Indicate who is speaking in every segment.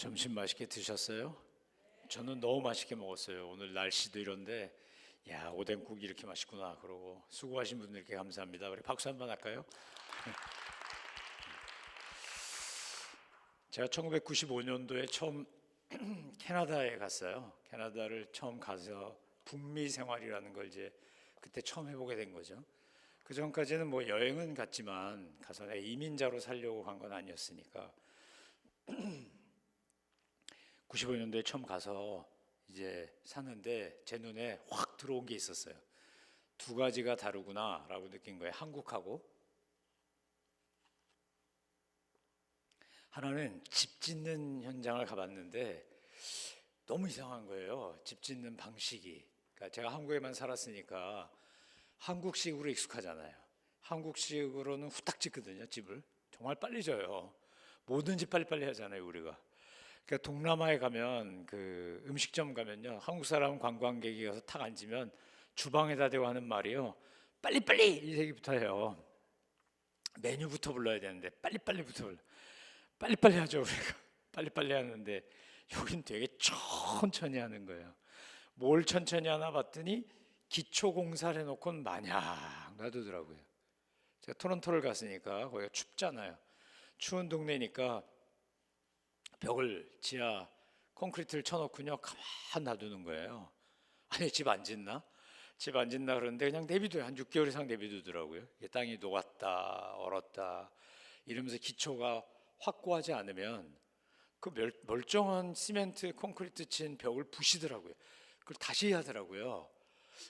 Speaker 1: 점심 맛있게 드셨어요? 저는 너무 맛있게 먹었어요. 오늘 날씨도 이런데, 야, 오뎅국 이렇게 맛있구나. 그러고 수고하신 분들께 감사합니다. 우리 박수 한번 할까요? 제가 1995년도에 처음 캐나다에 갔어요. 캐나다를 처음 가서 북미 생활이라는 걸 이제 그때 처음 해보게 된 거죠. 그 전까지는 뭐 여행은 갔지만 가서 내가 이민자로 살려고 간 건 아니었으니까 95년도에 처음 가서 이제 사는데 제 눈에 확 들어온 게 있었어요. 두 가지가 다르구나라고 느낀 거예요. 한국하고 하나는 집 짓는 현장을 가봤는데 너무 이상한 거예요. 집 짓는 방식이. 그러니까 제가 한국에만 살았으니까 한국식으로 익숙하잖아요. 한국식으로는 후딱 짓거든요, 집을. 정말 빨리 져요. 뭐든지 빨리빨리 하잖아요, 우리가. 그러니까 동남아에 가면 그 음식점 가면요, 한국 사람 관광객이 가서 탁 앉으면 주방에다 대고 하는 말이요, 빨리빨리 이 얘기부터 해요. 메뉴부터 불러야 되는데 빨리빨리부터 불러. 빨리빨리 하죠, 우리가. 빨리빨리 하는데 여긴 되게 천천히 하는 거예요. 뭘 천천히 하나 봤더니 기초 공사를 해놓고는 마냥 놔두더라고요. 제가 토론토를 갔으니까 거기가 춥잖아요. 추운 동네니까 벽을 지하 콘크리트를 쳐놓고요 가만 놔두는 거예요. 아니 집 안 짓나? 집 안 짓나 그러는데 그냥 내비둬요. 한 6개월 이상 내비두더라고요. 이게 땅이 녹았다 얼었다 이러면서 기초가 확고하지 않으면 그 멀쩡한 시멘트 콘크리트 친 벽을 부시더라고요. 그걸 다시 하더라고요.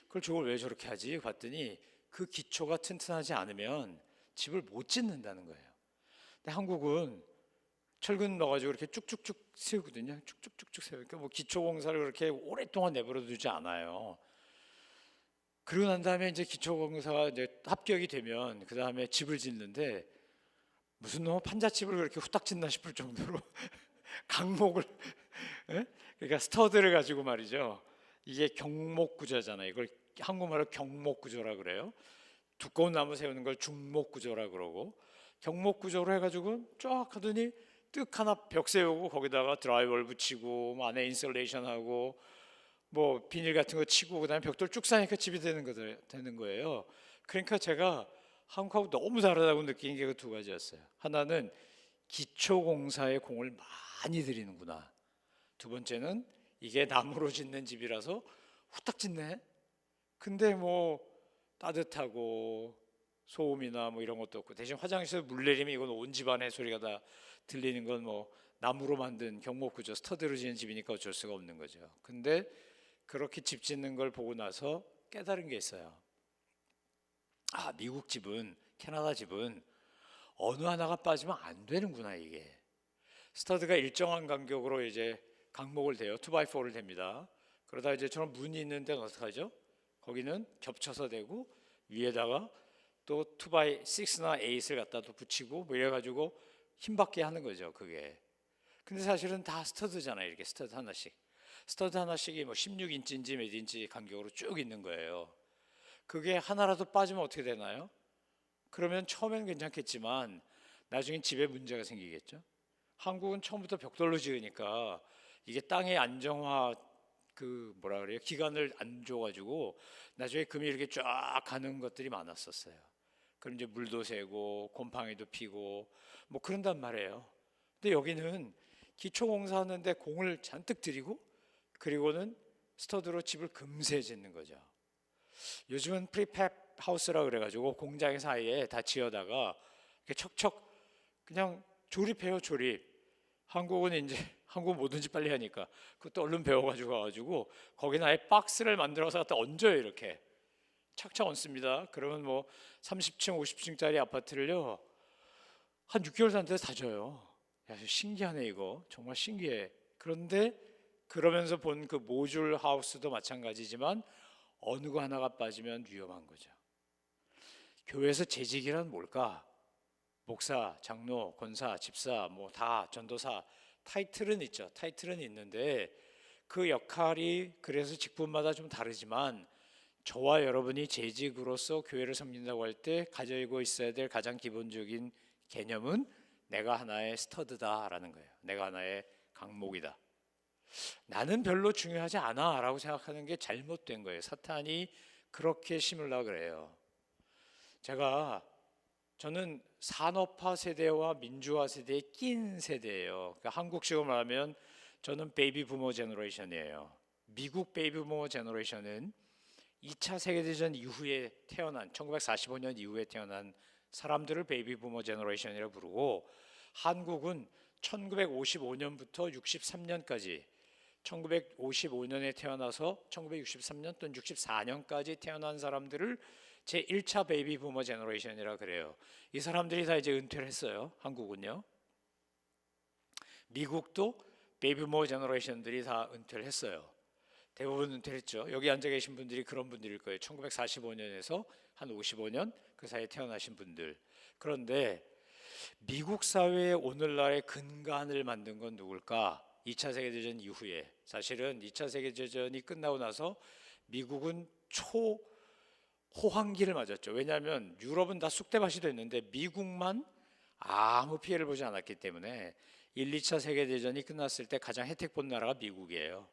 Speaker 1: 그걸 저걸 왜 저렇게 하지? 봤더니 그 기초가 튼튼하지 않으면 집을 못 짓는다는 거예요. 근데 한국은 철근 넣어가지고 이렇게 쭉쭉쭉 세우거든요. 쭉쭉쭉쭉 세워요. 그러니까 뭐 기초 공사를 그렇게 오랫동안 내버려 두지 않아요. 그러고 난 다음에 이제 기초 공사가 이제 합격이 되면 그 다음에 집을 짓는데 무슨 놈의 판잣집을 그렇게 후딱 짓나 싶을 정도로 강목을 예? 그러니까 스터드를 가지고 말이죠. 이게 경목구조잖아요. 이걸 한국말로 경목구조라 그래요. 두꺼운 나무 세우는 걸 중목구조라 그러고 경목구조로 해가지고 쫙 하더니 뜩 하나 벽 세우고 거기다가 드라이월 붙이고 뭐 안에 인슐레이션하고 뭐 비닐 같은 거 치고 그다음에 벽돌 쭉 쌓으니까 집이 되는 거예요. 그러니까 제가 한국하고 너무 다르다고 느낀 게 그 두 가지였어요. 하나는 기초 공사에 공을 많이 들이는구나. 두 번째는 이게 나무로 짓는 집이라서 후딱 짓네. 근데 뭐 따뜻하고 소음이나 뭐 이런 것도 없고 대신 화장실에서 물 내리면 이건 온 집안의 소리가 다 들리는 건 뭐 나무로 만든 경목구조 스터드로 지은 집이니까 어쩔 수가 없는 거죠. 근데 그렇게 집 짓는 걸 보고 나서 깨달은 게 있어요. 아, 미국 집은 캐나다 집은 어느 하나가 빠지면 안 되는구나 이게. 스터드가 일정한 간격으로 이제 강목을 대요. 2x4를 댑니다. 그러다 이제 저런 문이 있는 데는 어떡하죠? 거기는 겹쳐서 대고 위에다가 또 2x6나 8을 갖다 또 붙이고 뭐 이래가지고 힘받게 하는 거죠 그게. 근데 사실은 다 스터드잖아요. 이렇게 스터드 하나씩. 스터드 하나씩이 뭐 16인치인지 몇 인치 간격으로 쭉 있는 거예요. 그게 하나라도 빠지면 어떻게 되나요? 그러면 처음에는 괜찮겠지만 나중엔 집에 문제가 생기겠죠. 한국은 처음부터 벽돌로 지으니까 이게 땅의 안정화 그 뭐라 그래요? 기간을 안 줘가지고 나중에 금이 이렇게 쫙 가는 것들이 많았었어요. 그럼 이제 물도 새고 곰팡이도 피고 뭐 그런단 말이에요. 근데 여기는 기초 공사하는데 공을 잔뜩 들이고 그리고는 스터드로 집을 금세 짓는 거죠. 요즘은 프리팹 하우스라 그래가지고 공장 사이에 다 지어다가 이렇게 척척 그냥 조립해요, 조립. 한국은 이제 한국 뭐든지 빨리 하니까 그것도 얼른 배워가지고 가가지고 거기는 아예 박스를 만들어서 갖다 얹어요, 이렇게 착착 얹습니다. 그러면 뭐 30층, 50층짜리 아파트를요 한 6개월 산데서 다 줘요. 야, 신기하네 이거. 정말 신기해. 그런데 그러면서 본 그 모듈 하우스도 마찬가지지만 어느 거 하나가 빠지면 위험한 거죠. 교회에서 재직이란 뭘까? 목사, 장로, 권사, 집사, 뭐 다 전도사 타이틀은 있죠. 타이틀은 있는데 그 역할이 그래서 직분마다 좀 다르지만 저와 여러분이 재직으로서 교회를 섬긴다고 할 때 가지고 있어야 될 가장 기본적인 개념은 내가 하나의 스터드다라는 거예요. 내가 하나의 강목이다. 나는 별로 중요하지 않아 라고 생각하는 게 잘못된 거예요. 사탄이 그렇게 심으려고 그래요. 저는 산업화 세대와 민주화 세대에 낀 세대예요. 그러니까 한국식으로 말하면 저는 베이비 부머 제너레이션이에요. 미국 베이비 부머 제너레이션은 2차 세계대전 이후에 태어난 1945년 이후에 태어난 사람들을 베이비 부머 제너레이션이라고 부르고, 한국은 1955년부터 63년까지 1955년에 태어나서 1963년 또는 64년까지 태어난 사람들을 제1차 베이비 부머 제너레이션이라 그래요. 이 사람들이 다 이제 은퇴를 했어요. 한국은요. 미국도 베이비 부머 제너레이션들이 다 은퇴를 했어요. 대부분 은퇴를 했죠. 여기 앉아 계신 분들이 그런 분들일 거예요. 1945년에서 한 55년 그 사이에 태어나신 분들. 그런데 미국 사회의 오늘날의 근간을 만든 건 누굴까? 2차 세계대전 이후에. 사실은 2차 세계대전이 끝나고 나서 미국은 초호황기를 맞았죠. 왜냐하면 유럽은 다 쑥대밭이 됐는데 미국만 아무 피해를 보지 않았기 때문에 1, 2차 세계대전이 끝났을 때 가장 혜택 본 나라가 미국이에요.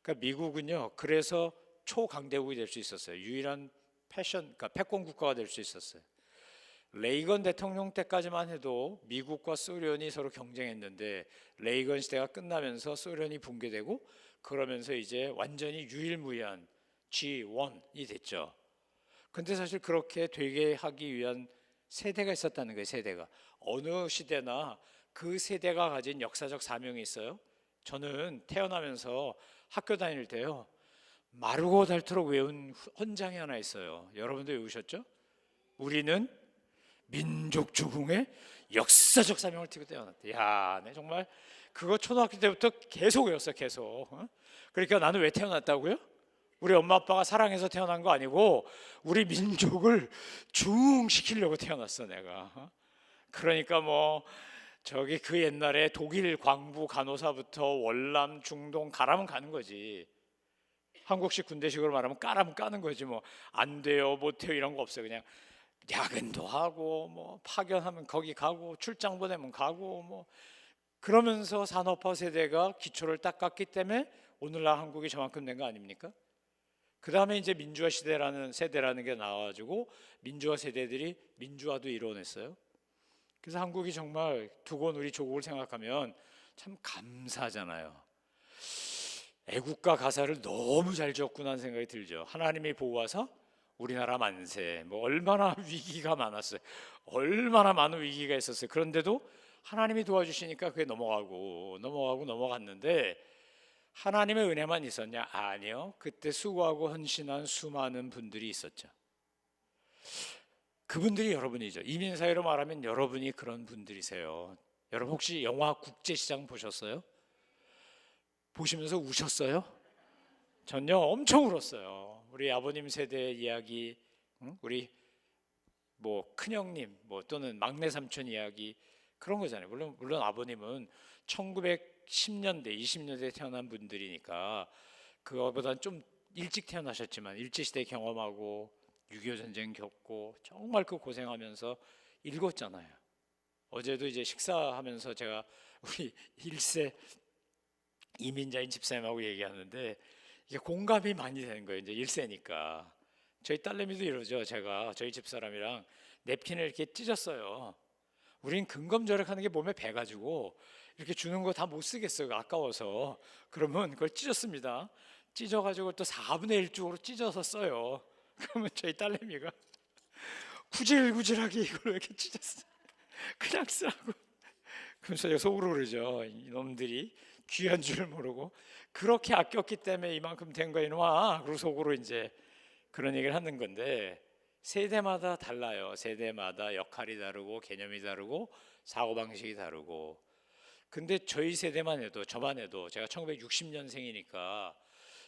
Speaker 1: 그러니까 미국은요, 그래서 초강대국이 될 수 있었어요. 유일한 그러니까 패권 국가가 될 수 있었어요. 레이건 대통령 때까지만 해도 미국과 소련이 서로 경쟁했는데 레이건 시대가 끝나면서 소련이 붕괴되고 그러면서 이제 완전히 유일무이한 G1이 됐죠. 근데 사실 그렇게 되게 하기 위한 세대가 있었다는 거예요. 세대가 어느 시대나 그 세대가 가진 역사적 사명이 있어요. 저는 태어나면서 학교 다닐 때요, 마르고 닳도록 외운 헌장이 하나 있어요. 여러분도 외우셨죠? 우리는 민족 조궁의 역사적 사명을 띠고 태어났다. 야, 네, 정말 그거 초등학교 때부터 계속 외웠어, 계속. 그러니까 나는 왜 태어났다고요? 우리 엄마 아빠가 사랑해서 태어난 거 아니고 우리 민족을 중흥시키려고 태어났어, 내가. 그러니까 뭐 저기 그 옛날에 독일 광부 간호사부터 월남 중동 가라면 가는 거지. 한국식 군대식으로 말하면 까라면 까는 거지. 뭐 안 돼요, 못 해요 이런 거 없어요. 그냥 야근도 하고 뭐 파견하면 거기 가고 출장 보내면 가고 뭐 그러면서 산업화 세대가 기초를 딱 깎기 때문에 오늘날 한국이 저만큼 된 거 아닙니까? 그 다음에 이제 민주화 시대라는 세대라는 게 나와가지고 민주화 세대들이 민주화도 이뤄냈어요. 그래서 한국이 정말 두고 우리 조국을 생각하면 참 감사하잖아요. 애국가 가사를 너무 잘 지었구나 하는 생각이 들죠. 하나님이 보호하사 우리나라 만세. 뭐 얼마나 위기가 많았어요. 얼마나 많은 위기가 있었어요. 그런데도 하나님이 도와주시니까 그게 넘어갔는데 하나님의 은혜만 있었냐? 아니요. 그때 수고하고 헌신한 수많은 분들이 있었죠. 그분들이 여러분이죠. 이민사회로 말하면 여러분이 그런 분들이세요. 여러분 혹시 영화 국제시장 보셨어요? 보시면서 우셨어요? 전요, 엄청 울었어요. 우리 아버님 세대의 이야기, 우리 뭐 큰형님, 뭐 또는 막내 삼촌 이야기 그런 거잖아요. 물론 아버님은 1910년대, 20년대에 태어난 분들이니까 그거보다는 좀 일찍 태어나셨지만 일제시대 경험하고 6.25 전쟁 겪고 정말 그 고생하면서 읽었잖아요. 어제도 이제 식사하면서 제가 우리 1세 이민자인 집사님하고 얘기하는데 이게 공감이 많이 되는 거예요. 이제 1세니까. 저희 딸내미도 이러죠. 저희 집사람이랑 냅킨을 이렇게 찢었어요. 우린 근검절약하는 게 몸에 배가지고 이렇게 주는 거 다 못 쓰겠어요. 아까워서. 그러면 그걸 찢었습니다. 찢어가지고 또 4분의 1쪽으로 찢어서 써요. 그러면 저희 딸내미가 구질구질하게 이걸 왜 이렇게 찢었어? 그냥 쓰라고. 그래서 제가 속으로 그러죠. 이놈들이 귀한 줄 모르고 그렇게 아꼈기 때문에 이만큼 된 거야 이놈아. 그리고 속으로 이제 그런 얘기를 하는 건데 세대마다 달라요. 세대마다 역할이 다르고 개념이 다르고 사고방식이 다르고. 근데 저희 세대만 해도 저만 해도 제가 1960년생이니까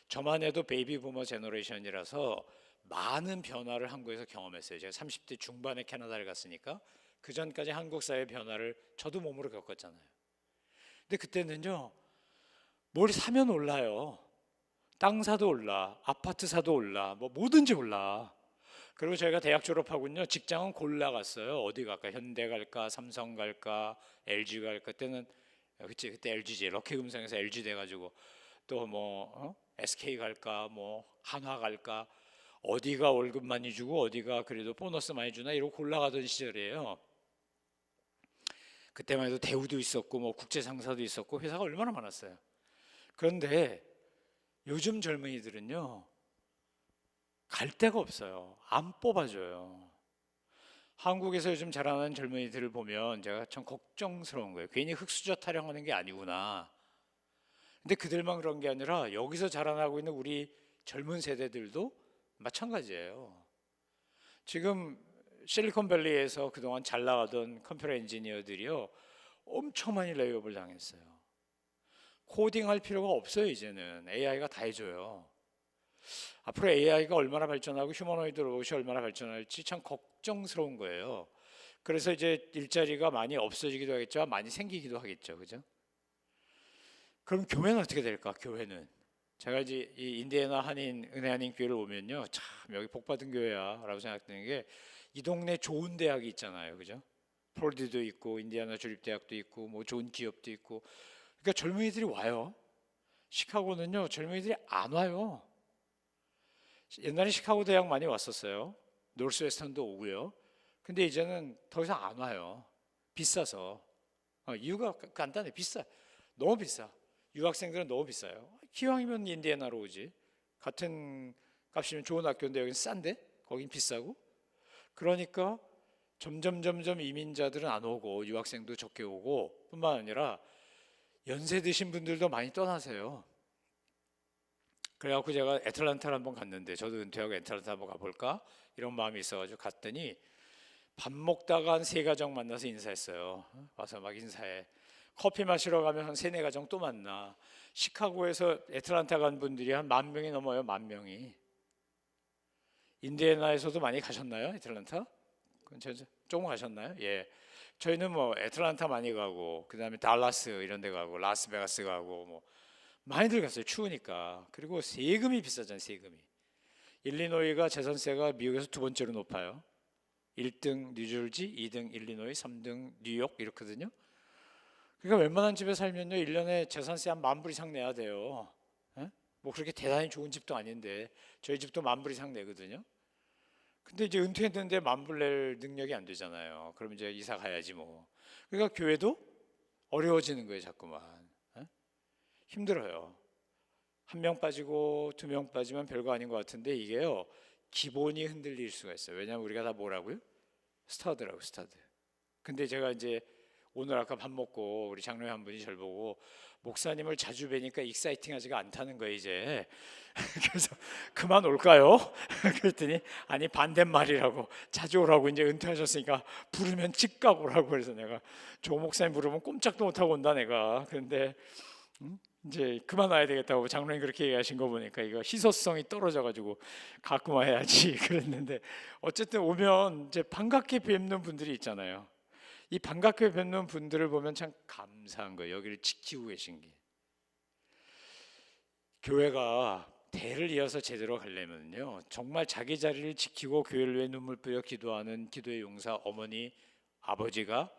Speaker 1: 저만 해도 베이비 부머 제너레이션이라서 많은 변화를 한국에서 경험했어요. 제가 30대 중반에 캐나다를 갔으니까 그 전까지 한국 사회 변화를 저도 몸으로 겪었잖아요. 근데 그때는요, 뭘 사면 올라요. 땅 사도 올라, 아파트 사도 올라, 뭐 뭐든지 올라. 그리고 저희가 대학 졸업하고는요, 직장은 골라갔어요. 어디 갈까? 현대 갈까? 삼성 갈까? LG 갈까? 그때는 그치, 그때 LG지, 럭키금성에서 LG 돼가지고 또 뭐 SK 갈까, 뭐 한화 갈까, 어디가 월급 많이 주고 어디가 그래도 보너스 많이 주나 이러고 골라가던 시절이에요. 그때만 해도 대우도 있었고 뭐 국제상사도 있었고 회사가 얼마나 많았어요. 그런데 요즘 젊은이들은요, 갈 데가 없어요. 안 뽑아줘요. 한국에서 요즘 자라는 젊은이들을 보면 제가 참 걱정스러운 거예요. 괜히 흙수저 타령하는 게 아니구나. 근데 그들만 그런 게 아니라 여기서 자라나고 있는 우리 젊은 세대들도 마찬가지예요. 지금 실리콘밸리에서 그동안 잘 나가던 컴퓨터 엔지니어들이요, 엄청 많이 레이업을 당했어요. 코딩할 필요가 없어요. 이제는 AI가 다 해줘요. 앞으로 AI가 얼마나 발전하고 휴머노이드 로봇이 얼마나 발전할지 참 걱정스러운 거예요. 그래서 이제 일자리가 많이 없어지기도 하겠지만 많이 생기기도 하겠죠. 그죠? 그럼 교회는 어떻게 될까? 교회는 제가 이제 이 인디애나 한인 은혜 한인 교회를 오면요, 참 여기 복 받은 교회야라고 생각되는 게 이 동네 좋은 대학이 있잖아요. 그죠? 폴디도 있고 인디애나 주립대학도 있고 뭐 좋은 기업도 있고, 그러니까 젊은이들이 와요. 시카고는요, 젊은이들이 안 와요. 옛날에 시카고 대학 많이 왔었어요. 노스웨스턴도 오고요. 근데 이제는 더 이상 안 와요. 비싸서. 이유가 간단해. 비싸. 너무 비싸. 유학생들은 너무 비싸요. 기왕이면 인디애나로 오지. 같은 값이면 좋은 학교인데 여기는 싼데 거긴 비싸고. 그러니까 점점 이민자들은 안 오고 유학생도 적게 오고, 뿐만 아니라 연세 드신 분들도 많이 떠나세요. 그래갖고 제가 애틀란타를 한번 갔는데, 저도 은퇴하고 애틀란타 한번 가볼까 이런 마음이 있어가지고 갔더니 밥 먹다가 한 3가정 만나서 인사했어요. 와서 막 인사해. 커피 마시러 가면 한 3-4가정 또 만나. 시카고에서 애틀란타 간 분들이 한 10,000명이 넘어요. 10,000명이. 인디애나에서도 많이 가셨나요? 애틀란타? 조금 가셨나요? 예. 저희는 뭐 애틀란타 많이 가고, 그 다음에 달라스 이런 데 가고, 라스베가스 가고, 뭐 많이들 갔어요. 추우니까. 그리고 세금이 비싸잖아요. 세금이. 일리노이가 재산세가 미국에서 2번째로 높아요. 1등 뉴저지, 2등 일리노이, 3등 뉴욕 이렇거든요. 그러니까 웬만한 집에 살면요, 1년에 재산세 한 10,000불 이상 내야 돼요. 에? 뭐 그렇게 대단히 좋은 집도 아닌데 저희 집도 10,000불 이상 내거든요. 근데 이제 은퇴했는데 10,000불 낼 능력이 안 되잖아요. 그럼 이제 이사 가야지 뭐. 그러니까 교회도 어려워지는 거예요, 자꾸만. 에? 힘들어요. 1명 빠지고 2명 빠지면 별거 아닌 것 같은데 이게요, 기본이 흔들릴 수가 있어요. 왜냐하면 우리가 다 뭐라고요? 스타더라고, 스타드. 근데 제가 이제 오늘 아까 밥 먹고 우리 장로님 한 분이 저를 보고, 목사님을 자주 뵈니까 익사이팅하지가 않다는 거예요 이제. 그래서 그만 올까요? 그랬더니 아니 반대말이라고, 자주 오라고, 이제 은퇴하셨으니까 부르면 즉각 오라고. 그래서 내가 조 목사님 부르면 꼼짝도 못하고 온다 내가. 그런데 이제 그만 와야 되겠다고 장로님 그렇게 얘기하신 거 보니까 이거 희소성이 떨어져가지고 가끔 와야지 그랬는데, 어쨌든 오면 이제 반갑게 뵙는 분들이 있잖아요. 이 반갑게 뵙는 분들을 보면 참 감사한 거예요. 여기를 지키고 계신 게. 교회가 대를 이어서 제대로 가려면요, 정말 자기 자리를 지키고 교회를 위해 눈물 뿌려 기도하는 기도의 용사 어머니 아버지가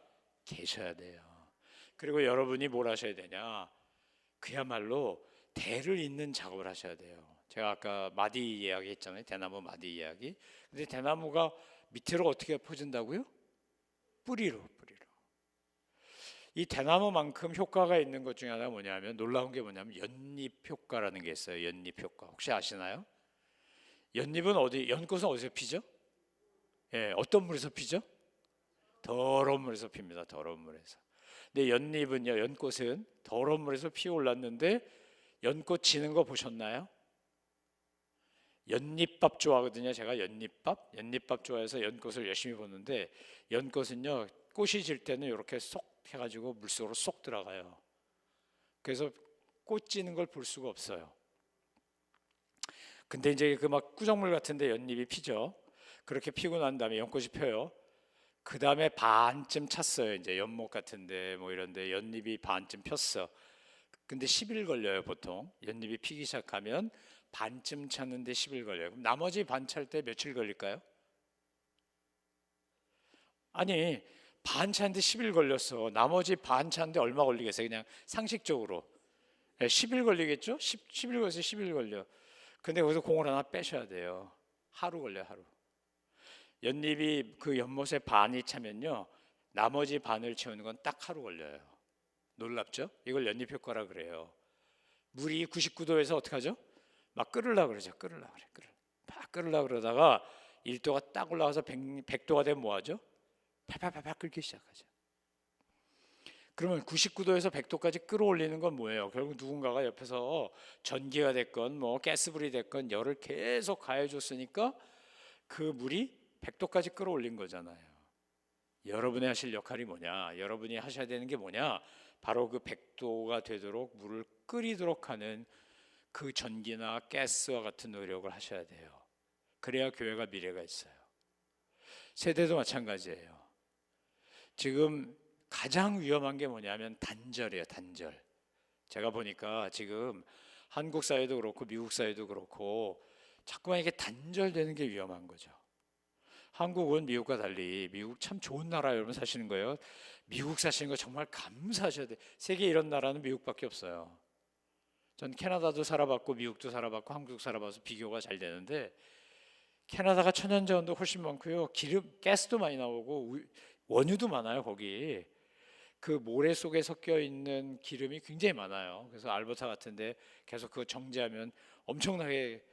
Speaker 1: 계셔야 돼요. 그리고 여러분이 뭘 하셔야 되냐, 그야말로 대를 잇는 작업을 하셔야 돼요. 제가 아까 마디 이야기 했잖아요. 대나무 마디 이야기. 근데 대나무가 밑으로 어떻게 퍼진다고요? 뿌리로. 이 대나무만큼 효과가 있는 것 중에 하나가 뭐냐면, 놀라운 게 뭐냐면 연잎 효과라는 게 있어요. 연잎 효과. 혹시 아시나요? 연잎은 연꽃은 어디서 피죠? 예, 어떤 물에서 피죠? 더러운 물에서 핍니다. 더러운 물에서. 근데 연잎은요, 연꽃은 더러운 물에서 피어올랐는데 연꽃 지는 거 보셨나요? 연잎밥 좋아하거든요. 제가 연잎밥 좋아해서 연꽃을 열심히 보는데, 연꽃은요, 꽃이 질 때는 이렇게 쏙 해가지고 물속으로 쏙 들어가요. 그래서 꽃 지는 걸 볼 수가 없어요. 근데 이제 그 막 꾸정물 같은데 연잎이 피죠. 그렇게 피고 난 다음에 연꽃이 펴요. 그 다음에 반쯤 찼어요. 이제 연못 같은데 뭐 이런데 연잎이 반쯤 폈어. 근데 10일 걸려요. 보통 연잎이 피기 시작하면 반쯤 찼는데 10일 걸려요. 그럼 나머지 반 찰 때 며칠 걸릴까요? 아니, 반 차인데 10일 걸렸어. 나머지 반 차인데 얼마 걸리겠어요? 그냥 상식적으로. 10일 걸리겠죠? 10일 걸려서 10일 걸려. 근데 거기서 공을 하나 빼셔야 돼요. 하루 걸려요, 하루. 연잎이 그 연못에 반이 차면요, 나머지 반을 채우는 건 딱 하루 걸려요. 놀랍죠? 이걸 연잎 효과라 그래요. 물이 99도에서 어떻게 하죠? 막 끓으려고 그러죠. 끓으려고 그래. 막 끓으려고 그러다가 1도가 딱 올라가서 100도가 되면 뭐 하죠? 팔팔팔팔 끓기 시작하죠. 그러면 99도에서 100도까지 끌어올리는 건 뭐예요? 결국 누군가가 옆에서 전기가 됐건 뭐 가스불이 됐건 열을 계속 가해줬으니까 그 물이 100도까지 끌어올린 거잖아요. 여러분이 하실 역할이 뭐냐? 여러분이 하셔야 되는 게 뭐냐? 바로 그 100도가 되도록 물을 끓이도록 하는 그 전기나 가스와 같은 노력을 하셔야 돼요. 그래야 교회가 미래가 있어요. 세대도 마찬가지예요. 지금 가장 위험한 게 뭐냐면 단절이에요. 단절. 제가 보니까 지금 한국 사회도 그렇고 미국 사회도 그렇고 자꾸만 이게 단절되는 게 위험한 거죠. 한국은 미국과 달리, 미국 참 좋은 나라 여러분 사시는 거예요. 미국 사시는 거 정말 감사하셔야 돼요. 세계에 이런 나라는 미국밖에 없어요. 전 캐나다도 살아봤고 미국도 살아봤고 한국도 살아봐서 비교가 잘 되는데, 캐나다가 천연자원도 훨씬 많고요, 가스도 많이 나오고 원유도 많아요. 거기 그 모래 속에 섞여 있는 기름이 굉장히 많아요. 그래서 알버타 같은데 계속 그거 정제하면 엄청나게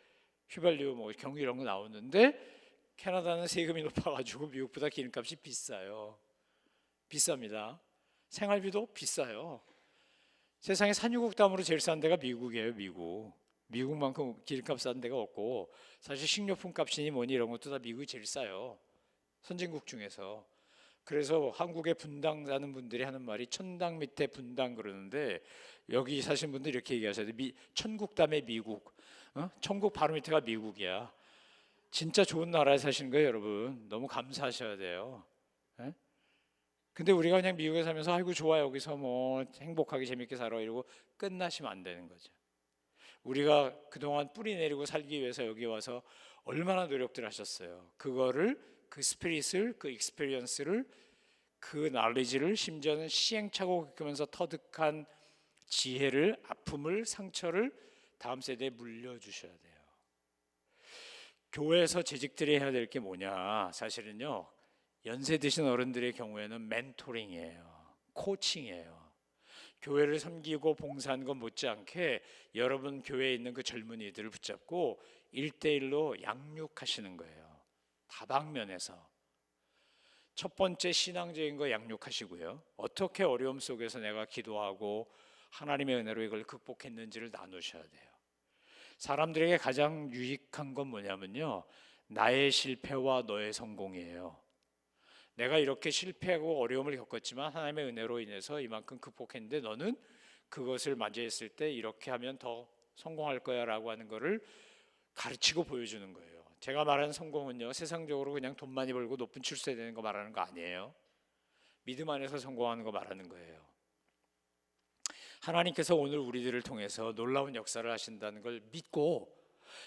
Speaker 1: 휘발유, 뭐 경유 이런 거 나오는데, 캐나다는 세금이 높아가지고 미국보다 기름값이 비싸요. 비쌉니다. 생활비도 비싸요. 세상에 산유국담으로 제일 싼 데가 미국이에요. 미국만큼 기름값 싼 데가 없고, 사실 식료품 값이니 뭐니 이런 것도 다 미국이 제일 싸요. 선진국 중에서. 그래서 한국에 분당 사는 분들이 하는 말이 천당 밑에 분당 그러는데, 여기 사신 분들 이렇게 얘기하셔야 돼요. 천국 다음에 미국. 천국 바로 밑에가 미국이야. 진짜 좋은 나라에 사시는 거예요, 여러분. 너무 감사하셔야 돼요. 예? 근데 우리가 그냥 미국에 살면서 아이고 좋아, 여기서 뭐 행복하게 재밌게 살아 이러고 끝나시면 안 되는 거죠. 우리가 그동안 뿌리 내리고 살기 위해서 여기 와서 얼마나 노력들 하셨어요. 그거를, 그 스피릿을, 그 익스피리언스를, 그 날리지를, 심지어는 시행착오 겪으면서 터득한 지혜를, 아픔을, 상처를 다음 세대에 물려주셔야 돼요. 교회에서 재직들이 해야 될 게 뭐냐? 사실은요, 연세 드신 어른들의 경우에는 멘토링이에요. 코칭이에요. 교회를 섬기고 봉사하는 것 못지않게 여러분 교회에 있는 그 젊은이들을 붙잡고 1대1로 양육하시는 거예요. 다방면에서. 첫 번째 신앙적인 거 양육하시고요, 어떻게 어려움 속에서 내가 기도하고 하나님의 은혜로 이걸 극복했는지를 나누셔야 돼요. 사람들에게 가장 유익한 건 뭐냐면요, 나의 실패와 너의 성공이에요. 내가 이렇게 실패하고 어려움을 겪었지만 하나님의 은혜로 인해서 이만큼 극복했는데 너는 그것을 맞이했을 때 이렇게 하면 더 성공할 거야 라고 하는 거를 가르치고 보여주는 거예요. 제가 말하는 성공은요, 세상적으로 그냥 돈 많이 벌고 높은 출세 되는 거 말하는 거 아니에요. 믿음 안에서 성공하는 거 말하는 거예요. 하나님께서 오늘 우리들을 통해서 놀라운 역사를 하신다는 걸 믿고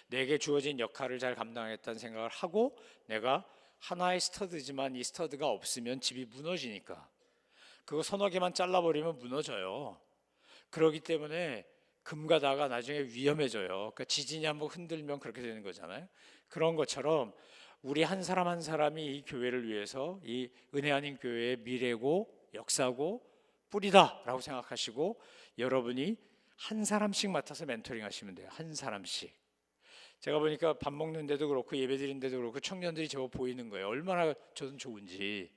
Speaker 1: 내게 주어진 역할을 잘 감당했다는 생각을 하고, 내가 하나의 스터드지만 이 스터드가 없으면 집이 무너지니까 그거 서너 개만 잘라버리면 무너져요. 그렇기 때문에 금가다가 나중에 위험해져요. 그러니까 지진이 한번 흔들면 그렇게 되는 거잖아요. 그런 것처럼 우리 한 사람 한 사람이 이 교회를 위해서, 이 은혜 아닌 교회의 미래고 역사고 뿌리다라고 생각하시고, 여러분이 한 사람씩 맡아서 멘토링 하시면 돼요. 한 사람씩. 제가 보니까 밥 먹는 데도 그렇고 예배 드리는 데도 그렇고 청년들이 제법 보이는 거예요. 얼마나 저는 좋은지.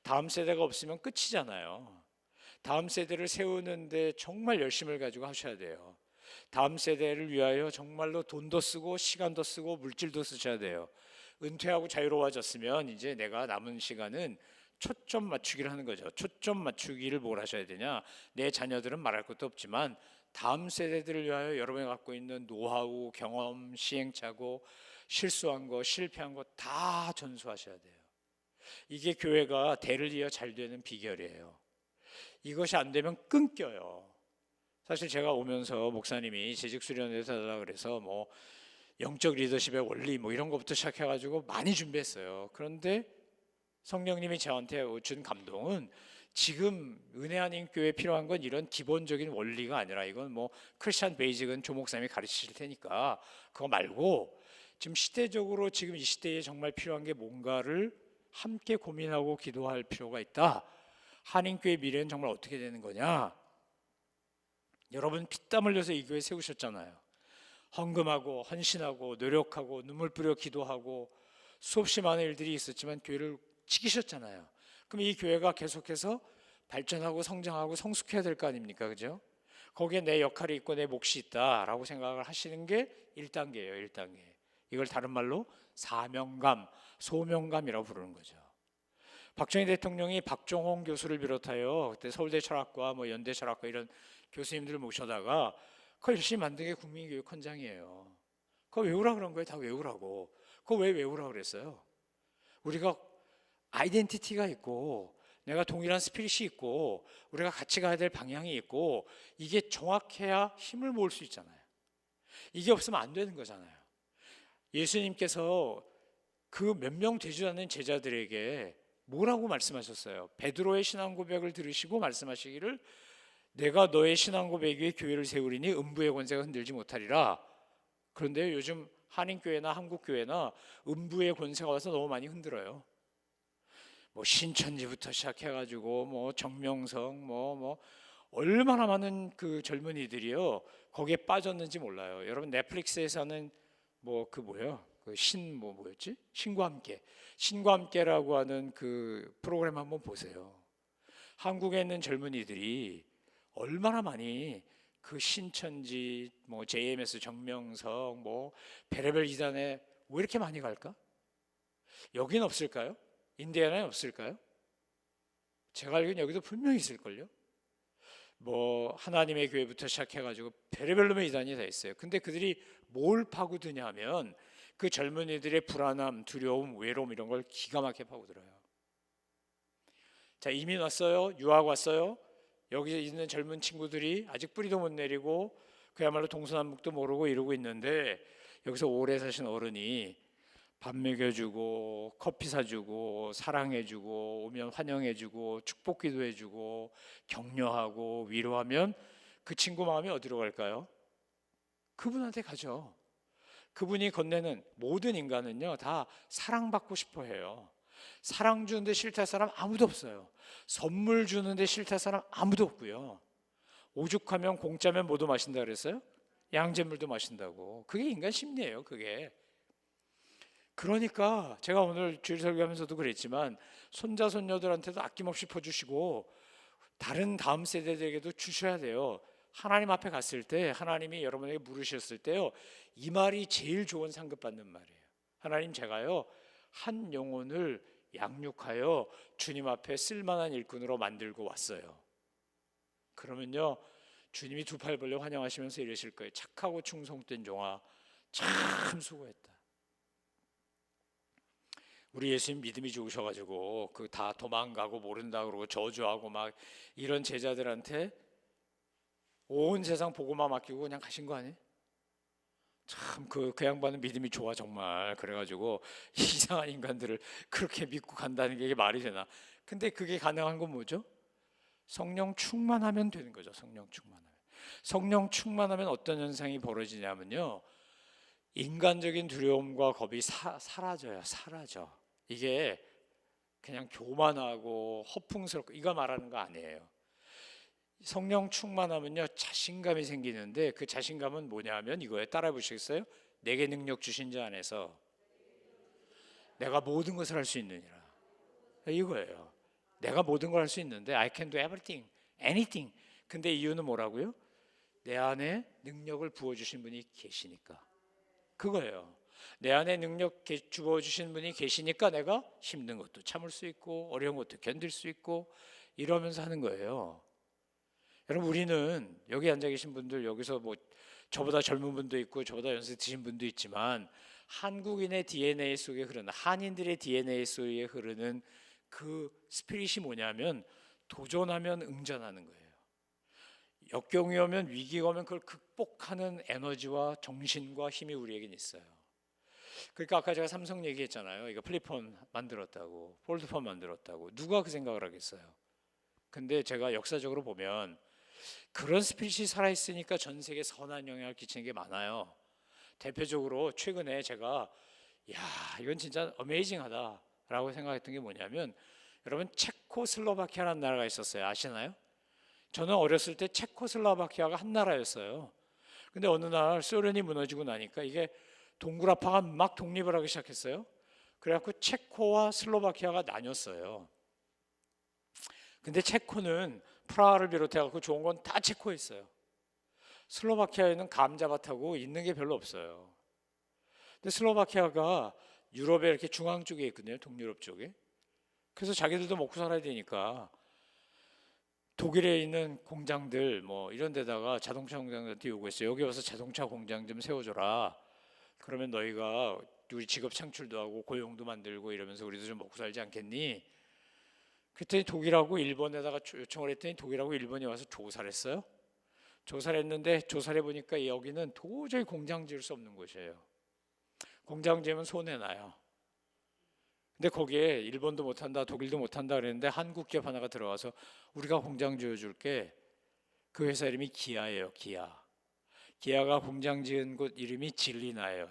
Speaker 1: 다음 세대가 없으면 끝이잖아요. 다음 세대를 세우는데 정말 열심을 가지고 하셔야 돼요. 다음 세대를 위하여 정말로 돈도 쓰고 시간도 쓰고 물질도 쓰셔야 돼요. 은퇴하고 자유로워졌으면 이제 내가 남은 시간은 초점 맞추기를 하는 거죠. 초점 맞추기를 뭘 하셔야 되냐? 내 자녀들은 말할 것도 없지만 다음 세대들을 위하여 여러분이 갖고 있는 노하우, 경험, 시행착오, 실수한 거, 실패한 거 다 전수하셔야 돼요. 이게 교회가 대를 이어 잘 되는 비결이에요. 이것이 안 되면 끊겨요. 사실 제가 오면서 목사님이 재직 수련회에서 하려고 그래서 뭐 영적 리더십의 원리 뭐 이런 것부터 시작해가지고 많이 준비했어요. 그런데 성령님이 저한테 준 감동은 지금 은혜 아닌 교회에 필요한 건 이런 기본적인 원리가 아니라 이건 뭐 크리스천 베이직은 조 목사님이 가르치실 테니까 그거 말고 지금 시대적으로 지금 이 시대에 정말 필요한 게 뭔가를 함께 고민하고 기도할 필요가 있다. 한인교회 미래는 정말 어떻게 되는 거냐? 여러분 피땀 흘려서 이 교회 세우셨잖아요. 헌금하고 헌신하고 노력하고 눈물 뿌려 기도하고 수없이 많은 일들이 있었지만 교회를 지키셨잖아요. 그럼 이 교회가 계속해서 발전하고 성장하고 성숙해야 될 거 아닙니까? 그죠? 거기에 내 역할이 있고 내 몫이 있다라고 생각을 하시는 게 1단계예요. 1단계. 이걸 다른 말로 사명감, 소명감이라고 부르는 거죠. 박정희 대통령이 박종홍 교수를 비롯하여 그때 서울대 철학과 뭐 연대 철학과 이런 교수님들을 모셔다가 그거 열심히 만든 게 국민교육헌장이에요. 그거 외우라 그런 거예요. 다 외우라고. 그거 왜 외우라 그랬어요? 우리가 아이덴티티가 있고 내가 동일한 스피릿이 있고 우리가 같이 가야 될 방향이 있고 이게 정확해야 힘을 모을 수 있잖아요. 이게 없으면 안 되는 거잖아요. 예수님께서 그 몇 명 되지 않는 제자들에게 뭐라고 말씀하셨어요? 베드로의 신앙 고백을 들으시고 말씀하시기를 내가 너의 신앙 고백 위에 교회를 세우리니 음부의 권세가 흔들지 못하리라. 그런데 요즘 한인교회나 한국교회나 음부의 권세가 와서 너무 많이 흔들어요. 뭐 신천지부터 시작해가지고 뭐 정명성 뭐 얼마나 많은 그 젊은이들이요 거기에 빠졌는지 몰라요. 여러분 넷플릭스에서는 뭐 그 뭐예요? 그 뭐였지? 신과 함께라고 하는 그 프로그램 한번 보세요. 한국에 있는 젊은이들이 얼마나 많이 그 신천지 뭐 JMS 정명성 뭐 베레벨 이단에 왜 이렇게 많이 갈까? 여긴 없을까요? 인디애나에 없을까요? 제가 알기로는 여기도 분명히 있을걸요. 뭐 하나님의 교회부터 시작해가지고 베레벨 이단이 다 있어요. 근데 그들이 뭘 파고드냐 하면 그 젊은이들의 불안함, 두려움, 외로움 이런 걸 기가 막히게 파고들어요. 자, 이민 왔어요. 유학 왔어요. 여기 있는 젊은 친구들이 아직 뿌리도 못 내리고 그야말로 동서남북도 모르고 이러고 있는데 여기서 오래 사신 어른이 밥 먹여주고 커피 사주고 사랑해주고 오면 환영해주고 축복 기도해주고 격려하고 위로하면 그 친구 마음이 어디로 갈까요? 그분한테 가죠. 그분이 건네는 모든 인간은요 다 사랑받고 싶어 해요. 사랑 주는데 싫다 사람 아무도 없어요. 선물 주는데 싫다 사람 아무도 없고요. 오죽하면 공짜면 뭐도 마신다 그랬어요? 양잿물도 마신다고. 그게 인간 심리예요. 그게. 그러니까 제가 오늘 주일 설교하면서도 그랬지만 손자 손녀들한테도 아낌없이 퍼주시고 다른 다음 세대들에게도 주셔야 돼요. 하나님 앞에 갔을 때 하나님이 여러분에게 물으셨을 때요 이 말이 제일 좋은 상급받는 말이에요. 하나님 제가요 한 영혼을 양육하여 주님 앞에 쓸만한 일꾼으로 만들고 왔어요. 그러면요 주님이 두 팔 벌려 환영하시면서 이러실 거예요. 착하고 충성된 종아 참 수고했다. 우리 예수님 믿음이 좋으셔가지고 그 다 도망가고 모른다 그러고 저주하고 막 이런 제자들한테 온 세상 복음만 맡기고 그냥 가신 거 아니에요? 참 그 양반은 믿음이 좋아 정말. 그래가지고 이상한 인간들을 그렇게 믿고 간다는 게 이게 말이 되나? 근데 그게 가능한 건 뭐죠? 성령 충만하면 되는 거죠. 성령 충만하면 어떤 현상이 벌어지냐면요 인간적인 두려움과 겁이 사라져요. 사라져. 이게 그냥 교만하고 허풍스럽고 이거 말하는 거 아니에요. 성령 충만하면요 자신감이 생기는데 그 자신감은 뭐냐면 이거에 따라 보시겠어요? 내게 능력 주신 자 안에서 내가 모든 것을 할 수 있느니라. 이거예요. 내가 모든 걸 할 수 있는데 I can do everything, anything. 근데 이유는 뭐라고요? 내 안에 능력을 부어주신 분이 계시니까. 그거예요. 내 안에 능력 주어주신 분이 계시니까 내가 힘든 것도 참을 수 있고 어려운 것도 견딜 수 있고 이러면서 하는 거예요. 여러분 우리는 여기 앉아 계신 분들 여기서 뭐 저보다 젊은 분도 있고 저보다 연세 드신 분도 있지만 한국인의 DNA 속에 흐르는 한인들의 DNA 속에 흐르는 그 스피릿이 뭐냐면 도전하면 응전하는 거예요. 역경이 오면 위기가 오면 그걸 극복하는 에너지와 정신과 힘이 우리에겐 있어요. 그러니까 아까 제가 삼성 얘기했잖아요. 이거 플립폰 만들었다고, 폴드폰 만들었다고. 누가 그 생각을 하겠어요? 근데 제가 역사적으로 보면 그런 스피릿이 살아있으니까 전 세계에 선한 영향을 끼치는 게 많아요. 대표적으로 최근에 제가 야 이건 진짜 어메이징하다라고 생각했던 게 뭐냐면 여러분 체코슬로바키아라는 나라가 있었어요. 아시나요? 저는 어렸을 때 체코슬로바키아가 한 나라였어요. 근데 어느 날 소련이 무너지고 나니까 이게 동구라파가 막 독립을 하기 시작했어요. 그래갖고 체코와 슬로바키아가 나뉘었어요. 근데 체코는 프라하를 비롯해갖고 좋은 건 다 체코에 있어요. 슬로바키아에는 감자밭하고 있는 게 별로 없어요. 근데 슬로바키아가 유럽에 이렇게 중앙 쪽에 있거든요. 동유럽 쪽에. 그래서 자기들도 먹고 살아야 되니까 독일에 있는 공장들 뭐 이런 데다가 자동차 공장들한테 요구했어요. 여기 와서 자동차 공장 좀 세워줘라. 그러면 너희가 우리 직업 창출도 하고 고용도 만들고 이러면서 우리도 좀 먹고 살지 않겠니? 그랬더니 독일하고 일본에다가 요청을 했더니 독일하고 일본이 와서 조사를 했어요. 조사를 했는데 조사를 해보니까 여기는 도저히 공장 지을 수 없는 곳이에요. 공장 지으면 손해나요. 근데 거기에 일본도 못한다 독일도 못한다 그랬는데 한국 기업 하나가 들어와서 우리가 공장 지어줄게. 그 회사 이름이 기아예요. 기아가 공장 지은 곳 이름이 진리나예요.